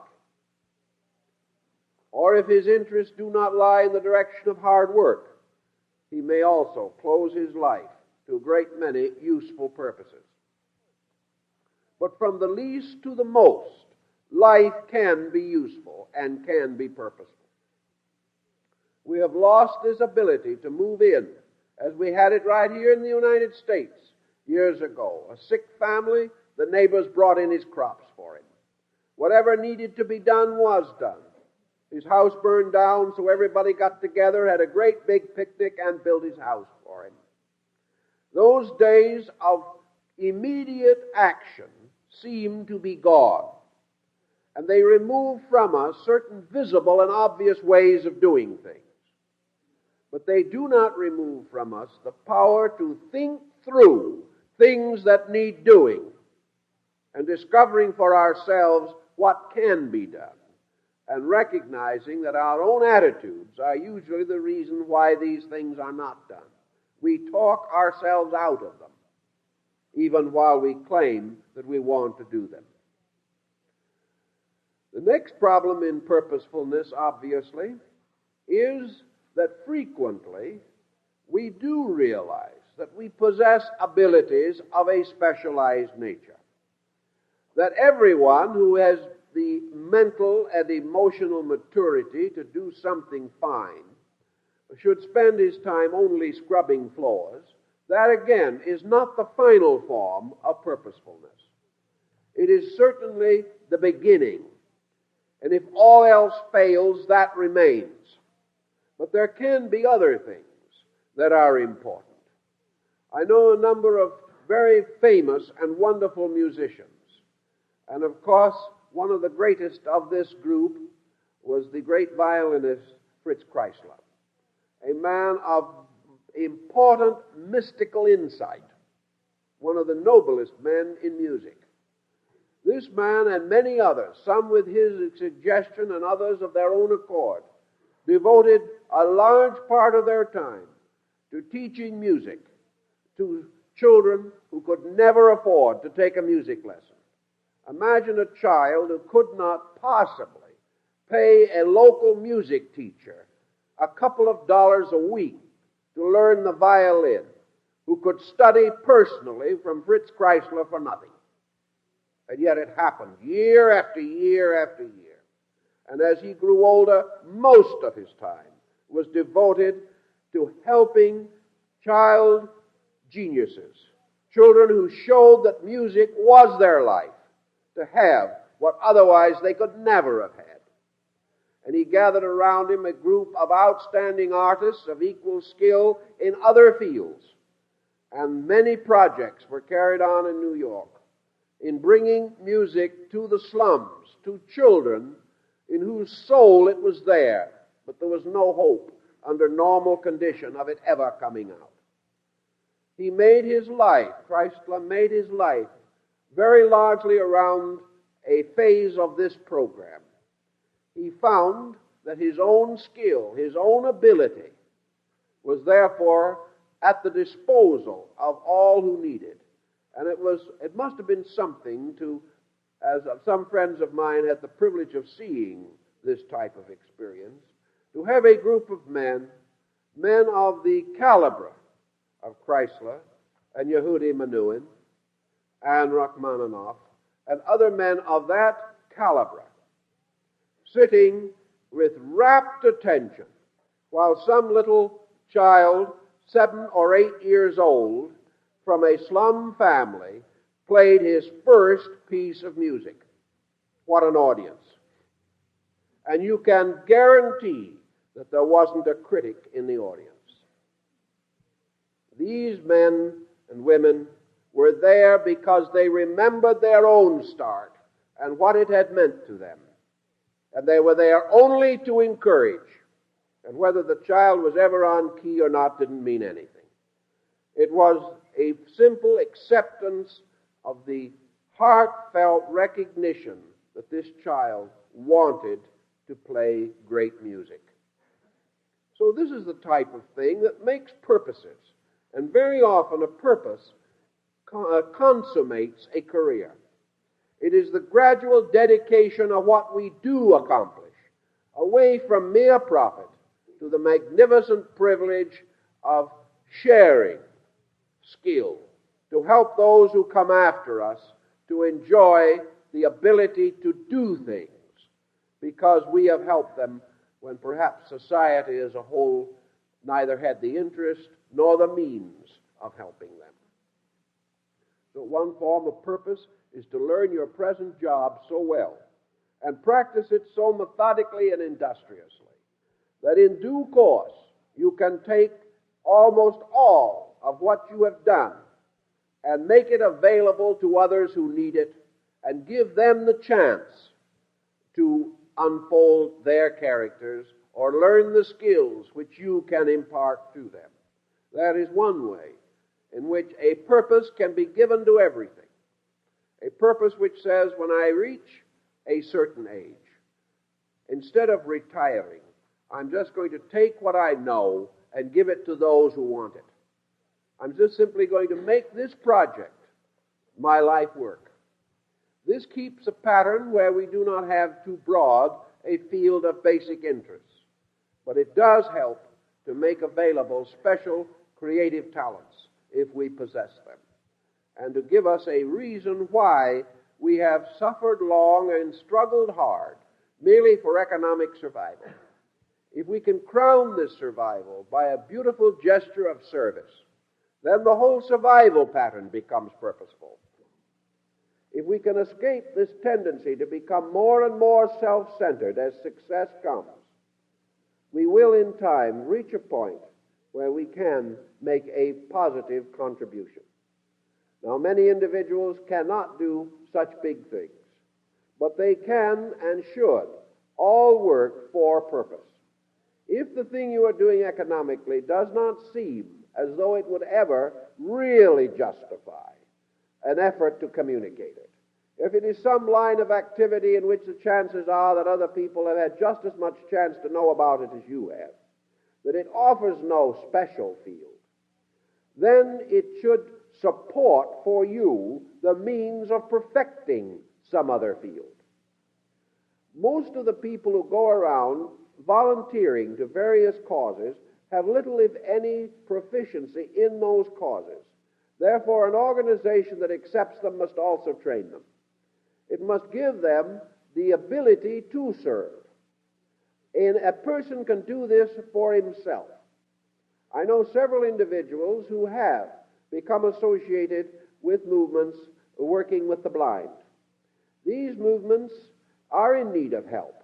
Or if his interests do not lie in the direction of hard work, he may also close his life to a great many useful purposes. But from the least to the most, life can be useful and can be purposeful. We have lost this ability to move in, as we had it right here in the United States years ago. A sick family, the neighbors brought in his crops for him. Whatever needed to be done was done. His house burned down, so everybody got together, had a great big picnic, and built his house for him. Those days of immediate action seem to be gone, and they remove from us certain visible and obvious ways of doing things. But they do not remove from us the power to think through things that need doing and discovering for ourselves what can be done, and recognizing that our own attitudes are usually the reason why these things are not done. We talk ourselves out of them, even while we claim that we want to do them. The next problem in purposefulness, obviously, is that frequently we do realize that we possess abilities of a specialized nature. That everyone who has the mental and emotional maturity to do something fine should spend his time only scrubbing floors. That, again, is not the final form of purposefulness. It is certainly the beginning. And if all else fails, that remains. But there can be other things that are important. I know a number of very famous and wonderful musicians. And of course, one of the greatest of this group was the great violinist Fritz Kreisler, a man of important mystical insight, one of the noblest men in music. This man and many others, some with his suggestion and others of their own accord, devoted a large part of their time to teaching music to children who could never afford to take a music lesson. Imagine a child who could not possibly pay a local music teacher a couple of dollars a week to learn the violin, who could study personally from Fritz Kreisler for nothing. And yet it happened year after year after year. And as he grew older, most of his time was devoted to helping child geniuses, children who showed that music was their life, to have what otherwise they could never have had. And he gathered around him a group of outstanding artists of equal skill in other fields. And many projects were carried on in New York in bringing music to the slums, to children in whose soul it was there, but there was no hope under normal condition of it ever coming out. He made his life, Kreisler made his life, very largely around a phase of this program. He found that his own skill, his own ability, was therefore at the disposal of all who needed. And it must have been something to, as some friends of mine had the privilege of seeing this type of experience, to have a group of men of the caliber of Kreisler and Yehudi Menuhin and Rachmaninoff and other men of that caliber, sitting with rapt attention while some little child, 7 or 8 years old, from a slum family, played his first piece of music. What an audience. And you can guarantee that there wasn't a critic in the audience. These men and women were there because they remembered their own start and what it had meant to them. And they were there only to encourage. And whether the child was ever on key or not didn't mean anything. It was a simple acceptance of the heartfelt recognition that this child wanted to play great music. So this is the type of thing that makes purposes. And very often a purpose consummates a career. It is the gradual dedication of what we do accomplish, away from mere profit to the magnificent privilege of sharing skill, to help those who come after us to enjoy the ability to do things because we have helped them when perhaps society as a whole neither had the interest nor the means of helping them. So one form of purpose is to learn your present job so well and practice it so methodically and industriously that in due course you can take almost all of what you have done and make it available to others who need it and give them the chance to unfold their characters or learn the skills which you can impart to them. That is one way in which a purpose can be given to everything. A purpose which says, when I reach a certain age, instead of retiring, I'm just going to take what I know and give it to those who want it. I'm just simply going to make this project my life work. This keeps a pattern where we do not have too broad a field of basic interests, but it does help to make available special creative talents if we possess them, and to give us a reason why we have suffered long and struggled hard merely for economic survival. If we can crown this survival by a beautiful gesture of service, then the whole survival pattern becomes purposeful. If we can escape this tendency to become more and more self-centered as success comes, we will in time reach a point where we can make a positive contribution. Now, many individuals cannot do such big things, but they can and should all work for purpose. If the thing you are doing economically does not seem as though it would ever really justify an effort to communicate it, if it is some line of activity in which the chances are that other people have had just as much chance to know about it as you have, that it offers no special field, then it should support for you the means of perfecting some other field. Most of the people who go around volunteering to various causes have little, if any, proficiency in those causes. Therefore, an organization that accepts them must also train them. It must give them the ability to serve. And a person can do this for himself. I know several individuals who have become associated with movements working with the blind. These movements are in need of help,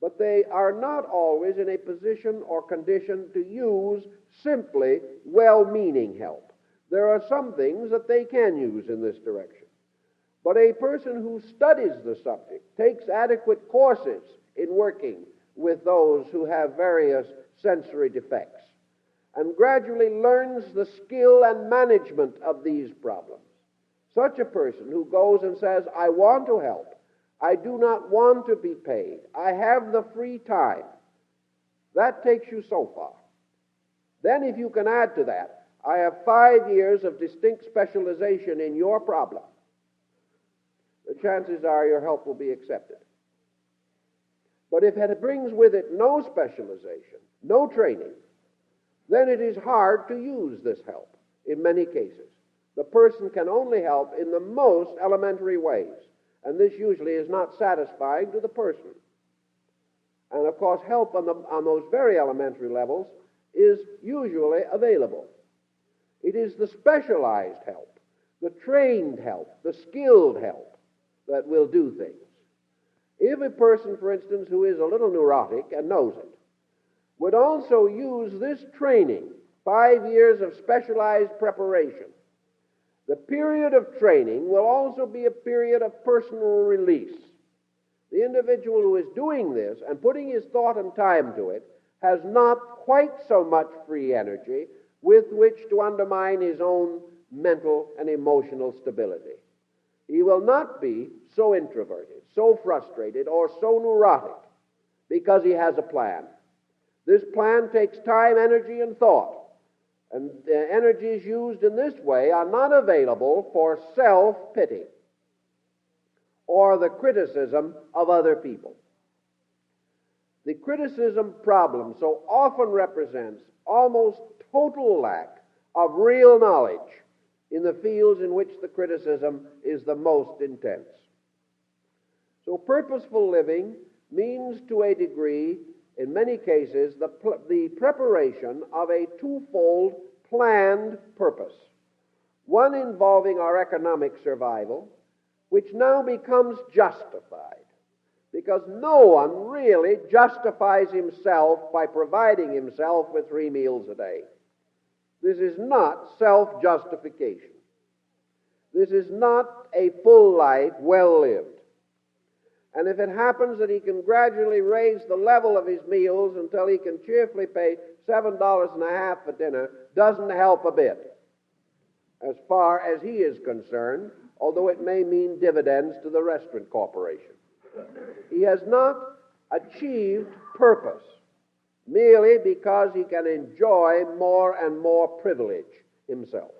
but they are not always in a position or condition to use simply well-meaning help. There are some things that they can use in this direction. But a person who studies the subject, takes adequate courses in working with those who have various sensory defects, and gradually learns the skill and management of these problems. Such a person who goes and says, I want to help, I do not want to be paid, I have the free time, that takes you so far. Then if you can add to that, I have 5 years of distinct specialization in your problem, the chances are your help will be accepted. But if it brings with it no specialization, no training, then it is hard to use this help in many cases. The person can only help in the most elementary ways, and this usually is not satisfying to the person. And of course, help on those very elementary levels is usually available. It is the specialized help, the trained help, the skilled help that will do things. If a person, for instance, who is a little neurotic and knows it, would also use this training, 5 years of specialized preparation, the period of training will also be a period of personal release. The individual who is doing this and putting his thought and time to it has not quite so much free energy with which to undermine his own mental and emotional stability. He will not be so introverted, so frustrated, or so neurotic because he has a plan. This plan takes time, energy, and thought. And the energies used in this way are not available for self-pity or the criticism of other people. The criticism problem so often represents almost total lack of real knowledge in the fields in which the criticism is the most intense. So purposeful living means to a degree, in many cases, the preparation of a twofold planned purpose, one involving our economic survival, which now becomes justified, because no one really justifies himself by providing himself with 3 meals a day. This is not self-justification. This is not a full life well lived. And if it happens that he can gradually raise the level of his meals until he can cheerfully pay $7.50 for dinner, doesn't help a bit as far as he is concerned, although it may mean dividends to the restaurant corporation. He has not achieved purpose merely because he can enjoy more and more privilege himself.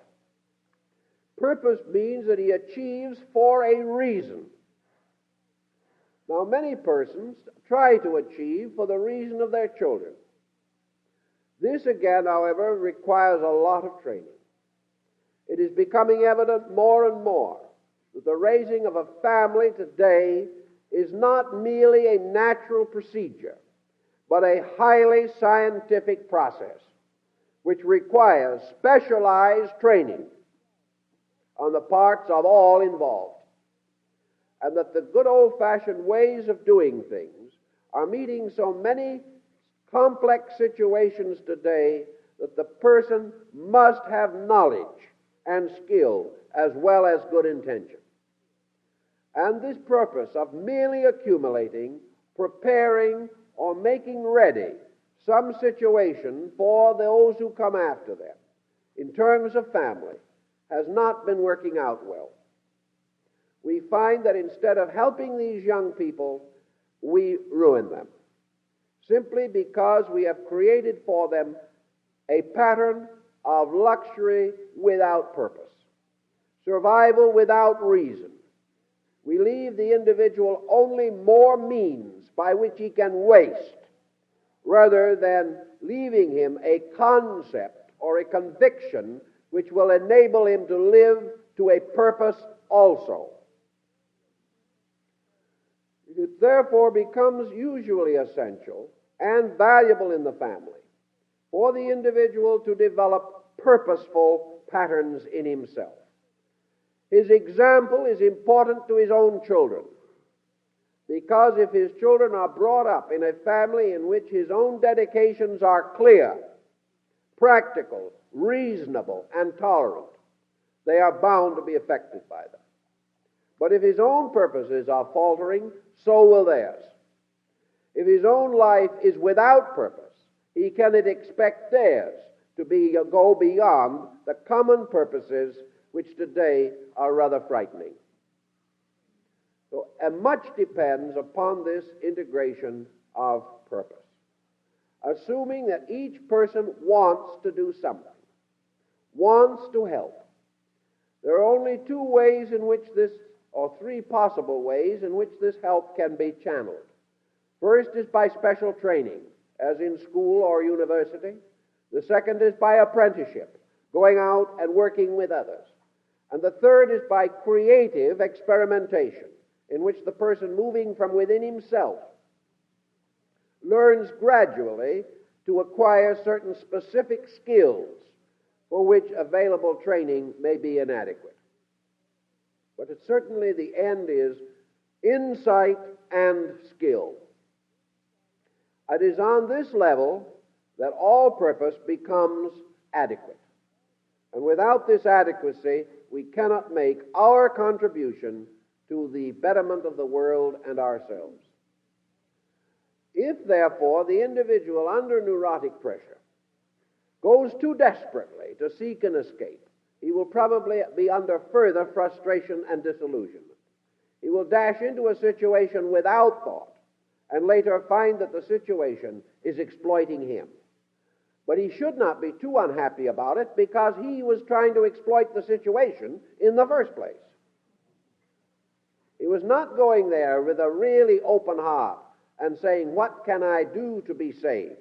Purpose means that he achieves for a reason. Now, many persons try to achieve for the reason of their children. This again, however, requires a lot of training. It is becoming evident more and more that the raising of a family today is not merely a natural procedure, but a highly scientific process which requires specialized training on the parts of all involved, and that the good old-fashioned ways of doing things are meeting so many complex situations today that the person must have knowledge and skill as well as good intention. And this purpose of merely accumulating, preparing, or making ready some situation for those who come after them in terms of family has not been working out well. We find that instead of helping these young people, we ruin them, simply because we have created for them a pattern of luxury without purpose, survival without reason. We leave the individual only more means by which he can waste, rather than leaving him a concept or a conviction which will enable him to live to a purpose also. It therefore becomes usually essential and valuable in the family for the individual to develop purposeful patterns in himself. His example is important to his own children, because if his children are brought up in a family in which his own dedications are clear, practical, reasonable, and tolerant, they are bound to be affected by them. But if his own purposes are faltering, so will theirs. If his own life is without purpose, he cannot expect theirs to go beyond the common purposes which today are rather frightening. So much depends upon this integration of purpose, assuming that each person wants to do something, wants to help. There are only 2 ways in which this, or 3 possible ways in which this help can be channeled. First is by special training, as in school or university. The second is by apprenticeship, going out and working with others. And the third is by creative experimentation, in which the person moving from within himself learns gradually to acquire certain specific skills for which available training may be inadequate. But certainly the end is insight and skill. It is on this level that all purpose becomes adequate. And without this adequacy, we cannot make our contribution to the betterment of the world and ourselves. If, therefore, the individual under neurotic pressure goes too desperately to seek an escape, he will probably be under further frustration and disillusionment. He will dash into a situation without thought and later find that the situation is exploiting him. But he should not be too unhappy about it, because he was trying to exploit the situation in the first place. He was not going there with a really open heart and saying, "What can I do to be saved?"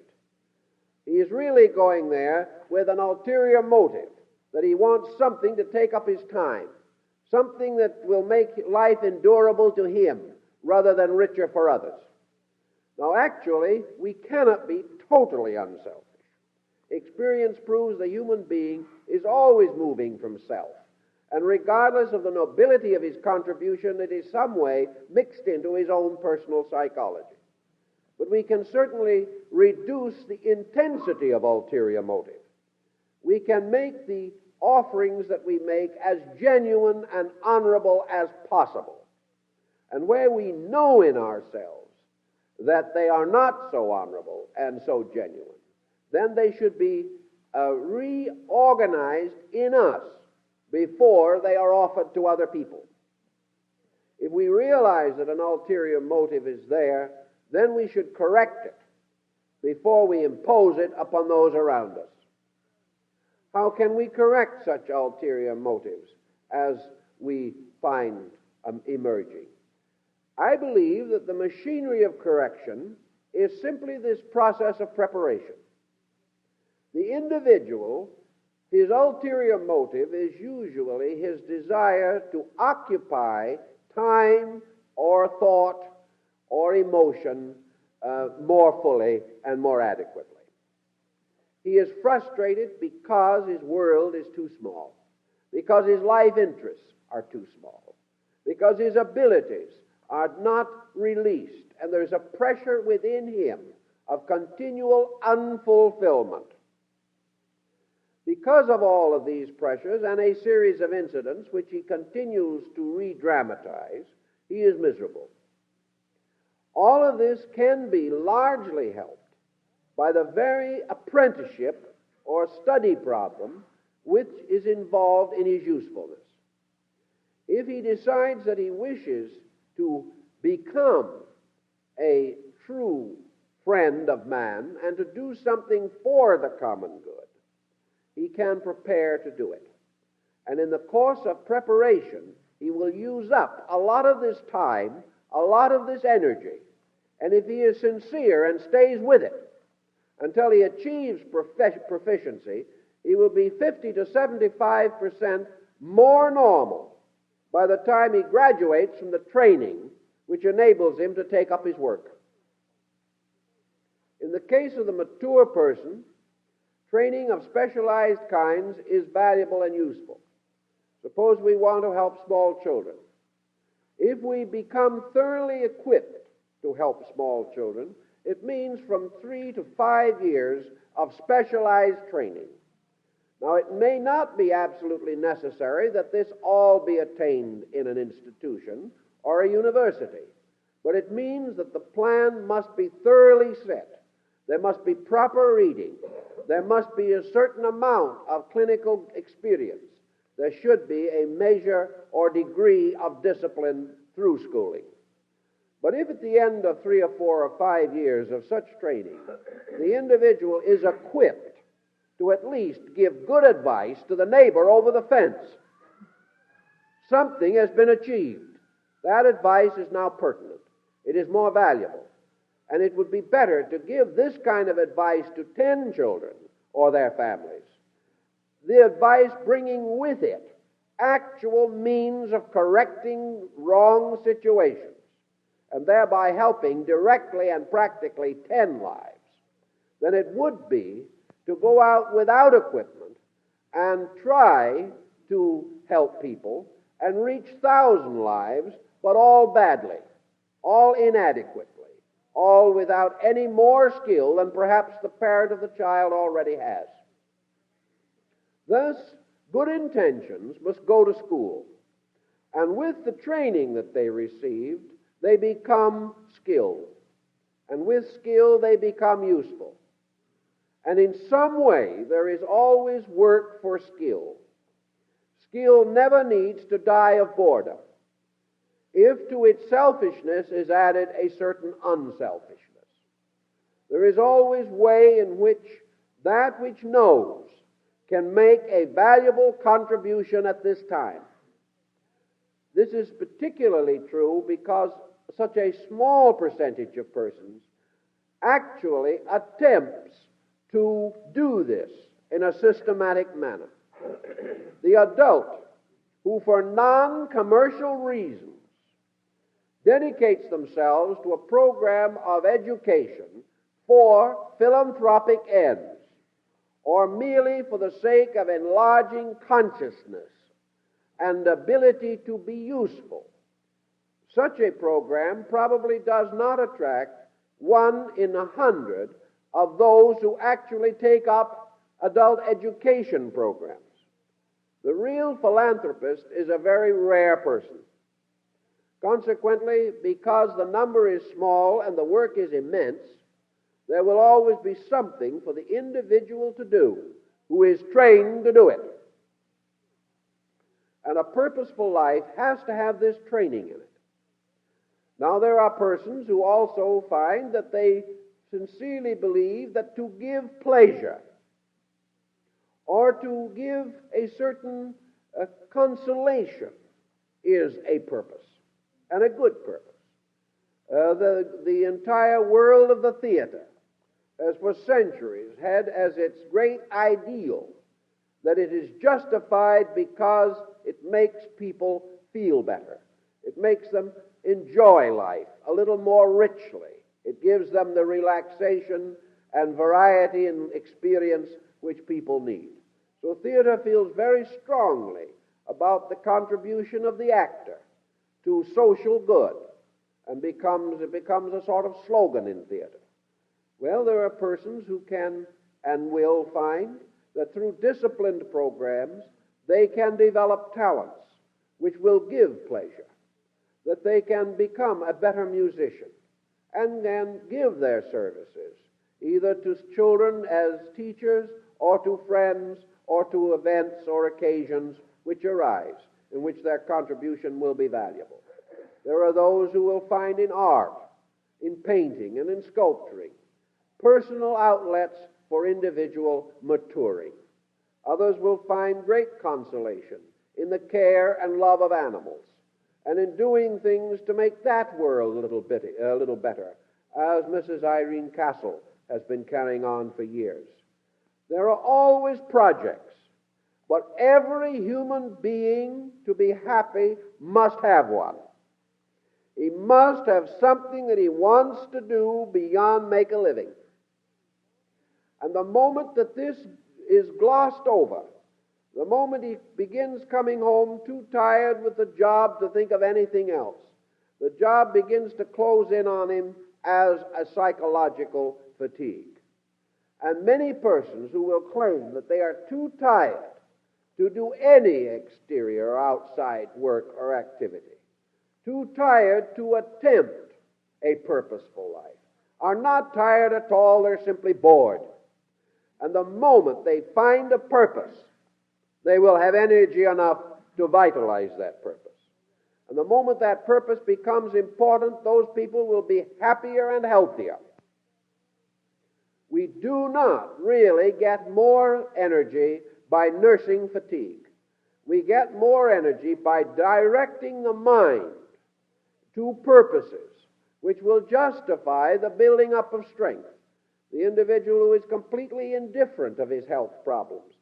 He is really going there with an ulterior motive, that he wants something to take up his time, something that will make life endurable to him rather than richer for others. Now, actually, we cannot be totally unselfish. Experience proves the human being is always moving from self, and regardless of the nobility of his contribution, it is some way mixed into his own personal psychology. But we can certainly reduce the intensity of ulterior motive. We can make the offerings that we make as genuine and honorable as possible. And where we know in ourselves that they are not so honorable and so genuine, then they should be reorganized in us before they are offered to other people. If we realize that an ulterior motive is there, then we should correct it before we impose it upon those around us. How can we correct such ulterior motives as we find emerging? I believe that the machinery of correction is simply this process of preparation. The individual, his ulterior motive is usually his desire to occupy time or thought or emotion more fully and more adequately. He is frustrated because his world is too small, because his life interests are too small, because his abilities are not released, and there's a pressure within him of continual unfulfillment. Because of all of these pressures and a series of incidents which he continues to re-dramatize, he is miserable. All of this can be largely helped by the very apprenticeship or study problem which is involved in his usefulness. If he decides that he wishes to become a true friend of man and to do something for the common good, he can prepare to do it. And in the course of preparation, he will use up a lot of this time, a lot of this energy. And if he is sincere and stays with it until he achieves proficiency, he will be 50 to 75% more normal by the time he graduates from the training which enables him to take up his work. In the case of the mature person, training of specialized kinds is valuable and useful. Suppose we want to help small children. If we become thoroughly equipped to help small children, it means from 3 to 5 years of specialized training. Now, it may not be absolutely necessary that this all be attained in an institution or a university, but it means that the plan must be thoroughly set. There must be proper reading. There must be a certain amount of clinical experience. There should be a measure or degree of discipline through schooling. But if at the end of 3 or 4 or 5 years of such training, the individual is equipped to at least give good advice to the neighbor over the fence, something has been achieved. That advice is now pertinent. It is more valuable. And it would be better to give this kind of advice to 10 children or their families. The advice bringing with it actual means of correcting wrong situations and thereby helping directly and practically 10 lives, than it would be to go out without equipment and try to help people and reach 1,000 lives, but all badly, all inadequately, all without any more skill than perhaps the parent of the child already has. Thus, good intentions must go to school, and with the training that they received, they become skilled, and with skill they become useful. And in some way, there is always work for skill. Skill never needs to die of boredom if to its selfishness is added a certain unselfishness. There is always way in which that which knows can make a valuable contribution at this time. This is particularly true because such a small percentage of persons actually attempts to do this in a systematic manner. The adult who for non-commercial reasons dedicates themselves to a program of education for philanthropic ends, or merely for the sake of enlarging consciousness and ability to be useful, such a program probably does not attract 1 in 100 of those who actually take up adult education programs. The real philanthropist is a very rare person. Consequently, because the number is small and the work is immense, there will always be something for the individual to do who is trained to do it. And a purposeful life has to have this training in it. Now, there are persons who also find that they sincerely believe that to give pleasure or to give a certain consolation is a purpose, and a good purpose. The entire world of the theater has for centuries had as its great ideal that it is justified because it makes people feel better. It makes them enjoy life a little more richly. It gives them the relaxation and variety in experience which people need. So theater feels very strongly about the contribution of the actor to social good, and it becomes a sort of slogan in theater. Well, there are persons who can and will find that through disciplined programs they can develop talents which will give pleasure, that they can become a better musician and then give their services either to children as teachers or to friends or to events or occasions which arise in which their contribution will be valuable. There are those who will find in art, in painting, and in sculpturing personal outlets for individual maturing. Others will find great consolation in the care and love of animals, and in doing things to make that world a little better, as Mrs. Irene Castle has been carrying on for years. There are always projects, but every human being to be happy must have one. He must have something that he wants to do beyond make a living. And the moment that this is glossed over, the moment he begins coming home too tired with the job to think of anything else, the job begins to close in on him as a psychological fatigue. And many persons who will claim that they are too tired to do any exterior or outside work or activity, too tired to attempt a purposeful life, are not tired at all, they're simply bored. And the moment they find a purpose, they will have energy enough to vitalize that purpose. And the moment that purpose becomes important, those people will be happier and healthier. We do not really get more energy by nursing fatigue. We get more energy by directing the mind to purposes which will justify the building up of strength. The individual who is completely indifferent of his health problems,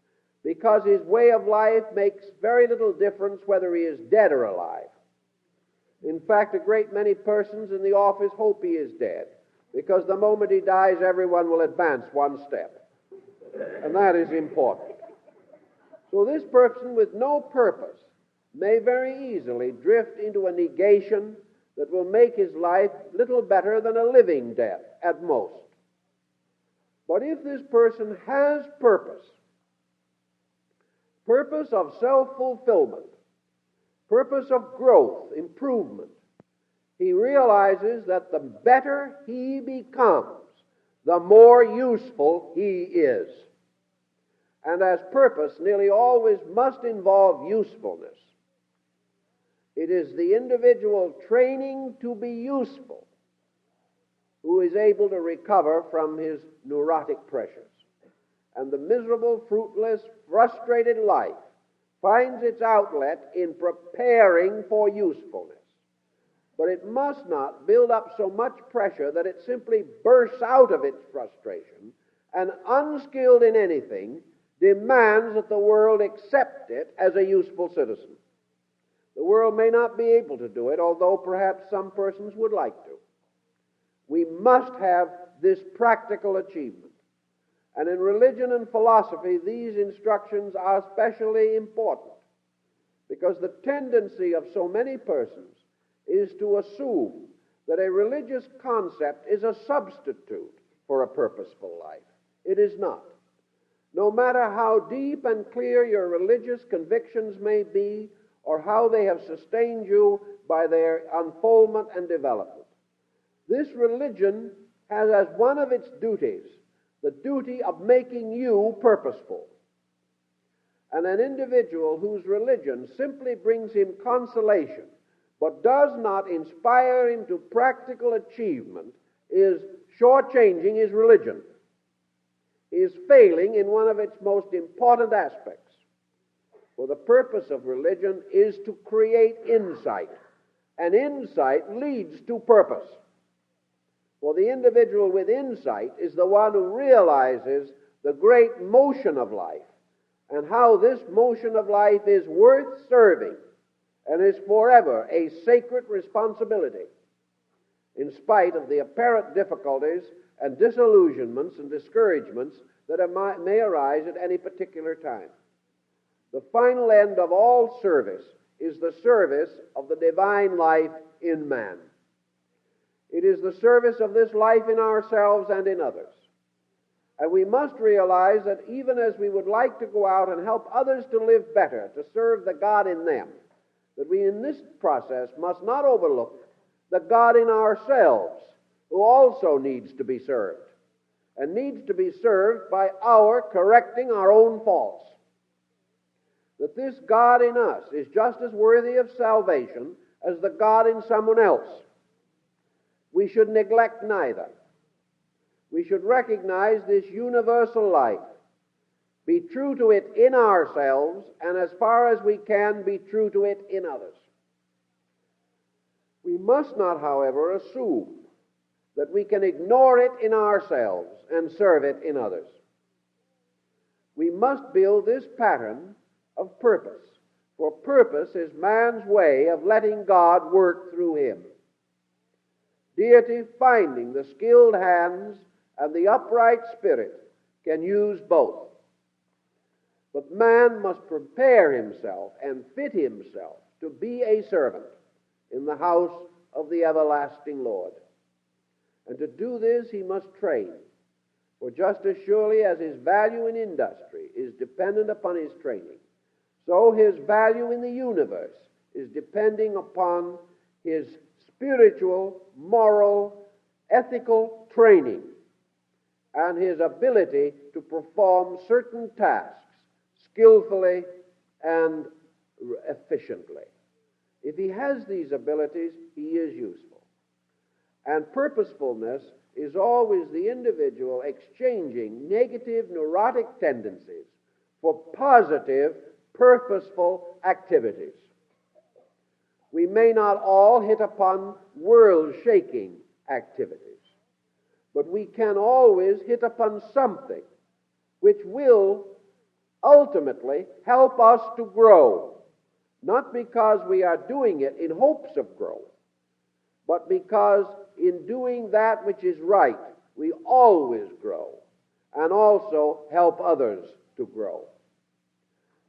because his way of life makes very little difference whether he is dead or alive. In fact, a great many persons in the office hope he is dead, because the moment he dies, everyone will advance one step. And that is important. So this person with no purpose may very easily drift into a negation that will make his life little better than a living death at most. But if this person has purpose of self-fulfillment, purpose of growth, improvement, he realizes that the better he becomes, the more useful he is. and as purpose nearly always must involve usefulness, it is the individual training to be useful who is able to recover from his neurotic pressures. And the miserable, fruitless, frustrated life finds its outlet in preparing for usefulness. But it must not build up so much pressure that it simply bursts out of its frustration and, unskilled in anything, demands that the world accept it as a useful citizen. The world may not be able to do it, although perhaps some persons would like to. We must have this practical achievement. And in religion and philosophy, these instructions are especially important, because the tendency of so many persons is to assume that a religious concept is a substitute for a purposeful life. It is not. No matter how deep and clear your religious convictions may be, or how they have sustained you by their unfoldment and development, this religion has as one of its duties the duty of making you purposeful. And an individual whose religion simply brings him consolation but does not inspire him to practical achievement is shortchanging his religion. He is failing in one of its most important aspects. For the purpose of religion is to create insight, and insight leads to purpose. For the individual with insight is the one who realizes the great motion of life and how this motion of life is worth serving and is forever a sacred responsibility, in spite of the apparent difficulties and disillusionments and discouragements that may arise at any particular time. The final end of all service is the service of the divine life in man. It is the service of this life in ourselves and in others. And we must realize that even as we would like to go out and help others to live better, to serve the God in them, that we in this process must not overlook the God in ourselves, who also needs to be served, and needs to be served by our correcting our own faults. That this God in us is just as worthy of salvation as the God in someone else. We should neglect neither. We should recognize this universal life, be true to it in ourselves, and as far as we can, be true to it in others. We must not, however, assume that we can ignore it in ourselves and serve it in others. We must build this pattern of purpose, for purpose is man's way of letting God work through him. Deity, finding the skilled hands and the upright spirit, can use both. But man must prepare himself and fit himself to be a servant in the house of the everlasting Lord. And to do this he must train, for just as surely as his value in industry is dependent upon his training, so his value in the universe is depending upon his spiritual, moral, ethical training and his ability to perform certain tasks skillfully and efficiently. If he has these abilities, he is useful. And purposefulness is always the individual exchanging negative neurotic tendencies for positive, purposeful activities. We may not all hit upon world-shaking activities, but we can always hit upon something which will ultimately help us to grow, not because we are doing it in hopes of growth, but because in doing that which is right, we always grow and also help others to grow.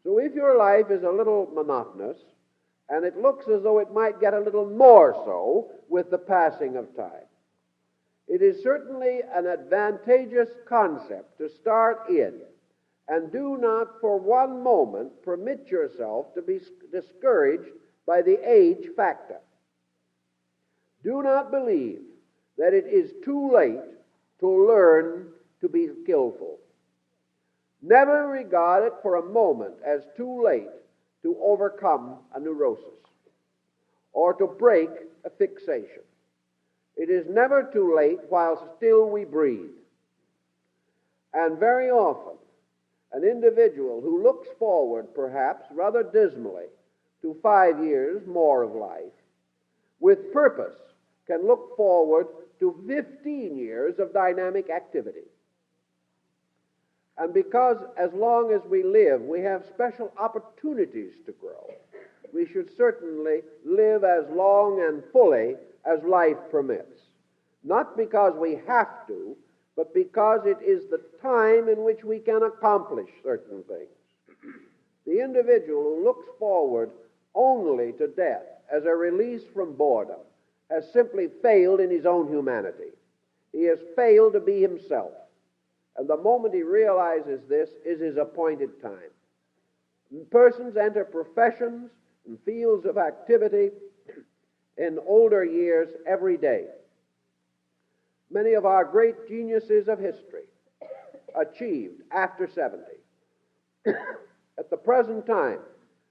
So if your life is a little monotonous, and it looks as though it might get a little more so with the passing of time, it is certainly an advantageous concept to start in, and do not for one moment permit yourself to be discouraged by the age factor. Do not believe that it is too late to learn to be skillful. never regard it for a moment as too late to overcome a neurosis or to break a fixation. It is never too late while still we breathe. And very often, an individual who looks forward, perhaps rather dismally, to 5 years more of life, with purpose, can look forward to 15 years of dynamic activity. And because as long as we live, we have special opportunities to grow, we should certainly live as long and fully as life permits. Not because we have to, but because it is the time in which we can accomplish certain things. The individual who looks forward only to death as a release from boredom has simply failed in his own humanity. He has failed to be himself. And the moment he realizes this is his appointed time. Persons enter professions and fields of activity in older years every day. Many of our great geniuses of history achieved after 70. At the present time,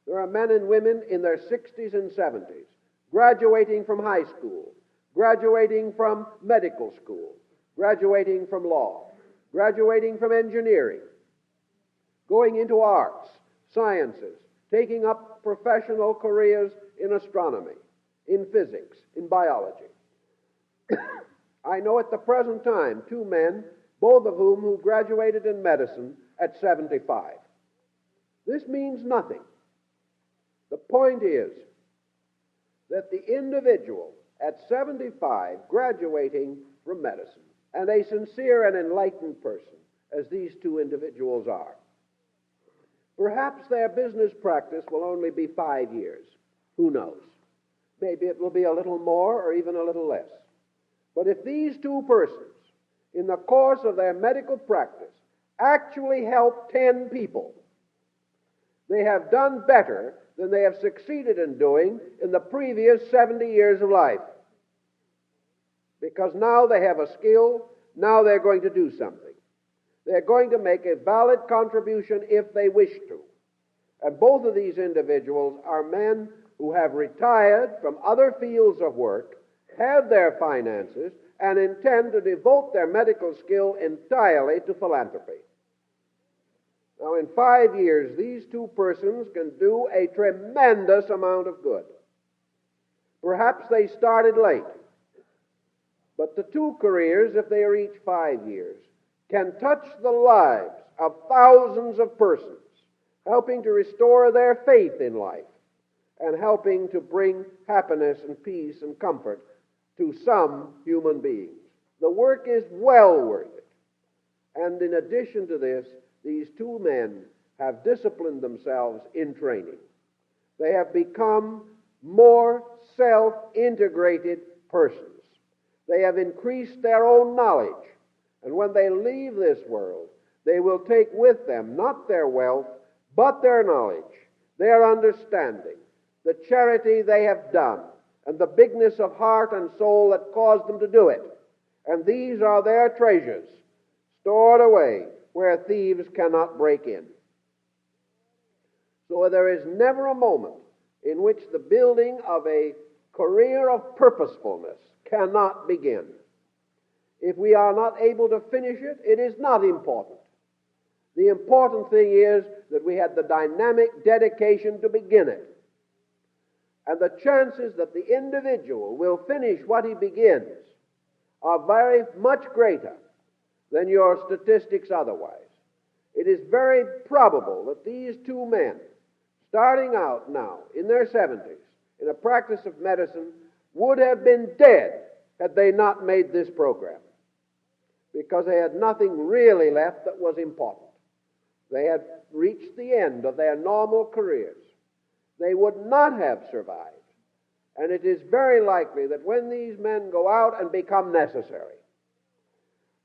there are men and women in their 60s and 70s, graduating from high school, graduating from medical school, graduating from law, graduating from engineering, going into arts, sciences, taking up professional careers in astronomy, in physics, in biology. I know at the present time 2 men, both of who graduated in medicine at 75. This means nothing. The point is that the individual at 75 graduating from medicine, and a sincere and enlightened person, as these 2 individuals are, perhaps their business practice will only be 5 years. Who knows? Maybe it will be a little more or even a little less. But if these 2 persons, in the course of their medical practice, actually help 10 people, they have done better than they have succeeded in doing in the previous 70 years of life. Because now they have a skill, now they're going to do something. They're going to make a valid contribution if they wish to. And both of these individuals are men who have retired from other fields of work, have their finances, and intend to devote their medical skill entirely to philanthropy. Now, in 5 years, these 2 persons can do a tremendous amount of good. Perhaps they started late, but the 2 careers, if they are each 5 years, can touch the lives of thousands of persons, helping to restore their faith in life and helping to bring happiness and peace and comfort to some human beings. The work is well worth it. And in addition to this, these 2 men have disciplined themselves in training. They have become more self-integrated persons. They have increased their own knowledge. And when they leave this world, they will take with them not their wealth, but their knowledge, their understanding, the charity they have done, and the bigness of heart and soul that caused them to do it. And these are their treasures, stored away where thieves cannot break in. So there is never a moment in which the building of a career of purposefulness cannot begin. If we are not able to finish it, it is not important. The important thing is that we had the dynamic dedication to begin it. And the chances that the individual will finish what he begins are very much greater than your statistics otherwise. It is very probable that these 2 men, starting out now in their 70s in a practice of medicine, would have been dead had they not made this program, because they had nothing really left that was important. They had reached the end of their normal careers. They would not have survived. And it is very likely that when these men go out and become necessary,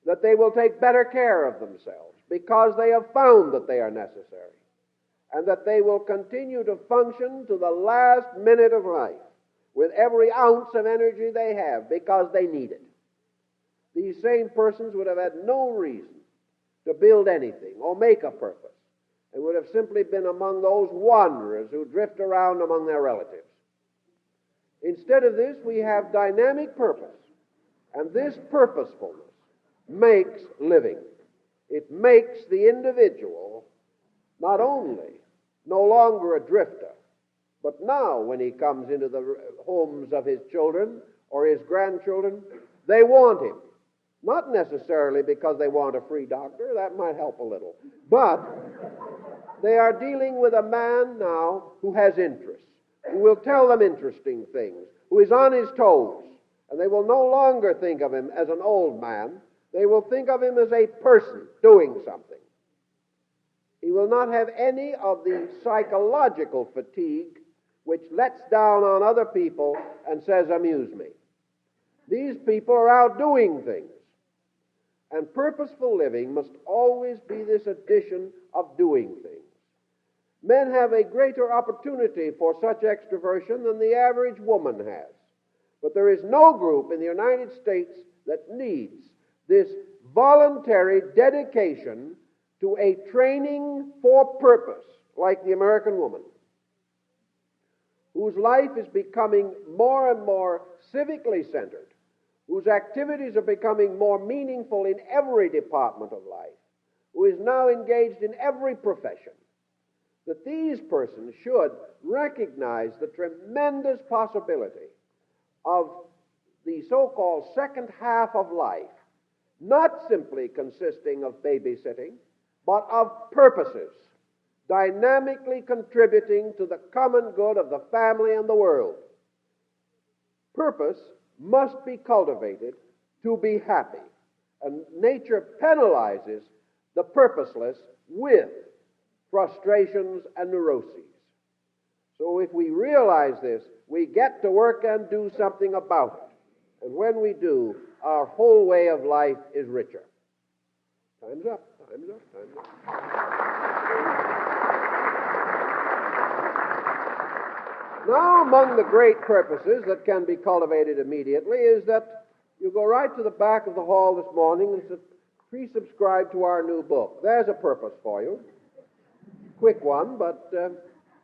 that they will take better care of themselves because they have found that they are necessary, and that they will continue to function to the last minute of life with every ounce of energy they have because they need it. These same persons would have had no reason to build anything or make a purpose, and would have simply been among those wanderers who drift around among their relatives. Instead of this, we have dynamic purpose, and this purposefulness makes living. It makes the individual not only no longer a drifter, but now when he comes into the homes of his children or his grandchildren, they want him. Not necessarily because they want a free doctor, that might help a little, but they are dealing with a man now who has interests, who will tell them interesting things, who is on his toes, and they will no longer think of him as an old man. They will think of him as a person doing something. He will not have any of the psychological fatigue which lets down on other people and says, amuse me. These people are out doing things. And purposeful living must always be this addition of doing things. Men have a greater opportunity for such extroversion than the average woman has. But there is no group in the United States that needs this voluntary dedication to a training for purpose like the American woman, whose life is becoming more and more civically centered, whose activities are becoming more meaningful in every department of life, who is now engaged in every profession, that these persons should recognize the tremendous possibility of the so-called second half of life, not simply consisting of babysitting, but of purposes, dynamically contributing to the common good of the family and the world. Purpose must be cultivated to be happy, and nature penalizes the purposeless with frustrations and neuroses. So if we realize this, we get to work and do something about it. And when we do, our whole way of life is richer. Time's up, time's up, time's up. Now, among the great purposes that can be cultivated immediately is that you go right to the back of the hall this morning and pre-subscribe to our new book. There's a purpose for you. Quick one, but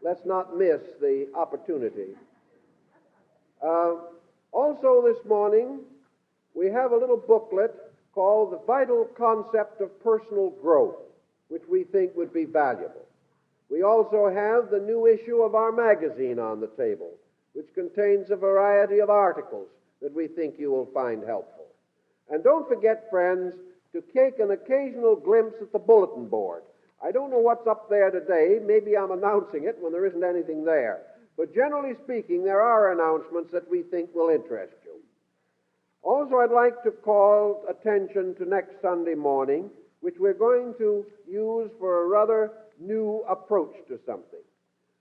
let's not miss the opportunity. Also this morning, we have a little booklet called The Vital Concept of Personal Growth, which we think would be valuable. We also have the new issue of our magazine on the table, which contains a variety of articles that we think you will find helpful. And don't forget, friends, to take an occasional glimpse at the bulletin board. I don't know what's up there today. Maybe I'm announcing it when there isn't anything there. But generally speaking, there are announcements that we think will interest you. Also, I'd like to call attention to next Sunday morning, which we're going to use for a rather new approach to something.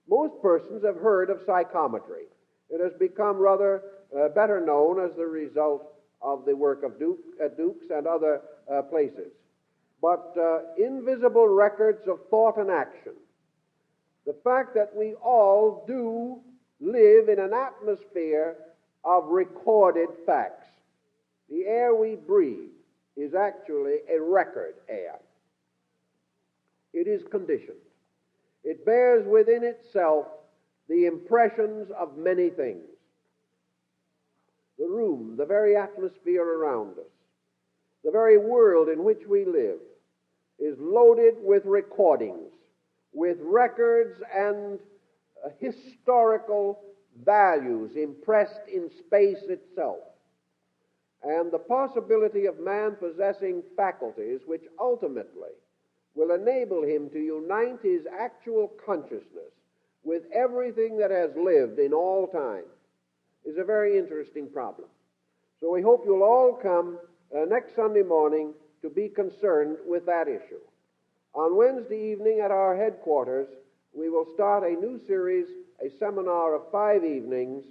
Most persons have heard of psychometry. It has become rather better known as the result of the work of Dukes and other places. But invisible records of thought and action. The fact that we all do live in an atmosphere of recorded facts. The air we breathe is actually a record air. It is conditioned. It bears within itself the impressions of many things. The room, the very atmosphere around us, the very world in which we live is loaded with recordings, with records and historical values impressed in space itself. And the possibility of man possessing faculties which ultimately will enable him to unite his actual consciousness with everything that has lived in all time is a very interesting problem. So we hope you'll all come next Sunday morning to be concerned with that issue. On Wednesday evening at our headquarters, we will start a new series, a seminar of 5 evenings,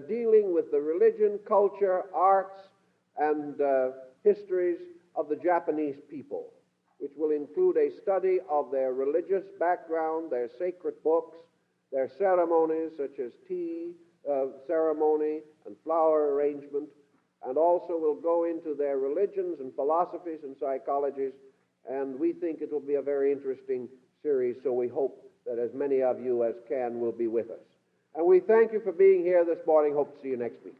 dealing with the religion, culture, arts, and histories of the Japanese people, which will include a study of their religious background, their sacred books, their ceremonies such as tea ceremony and flower arrangement, and also will go into their religions and philosophies and psychologies and we think it will be a very interesting series, so we hope that as many of you as can will be with us. And we thank you for being here this morning. Hope to see you next week.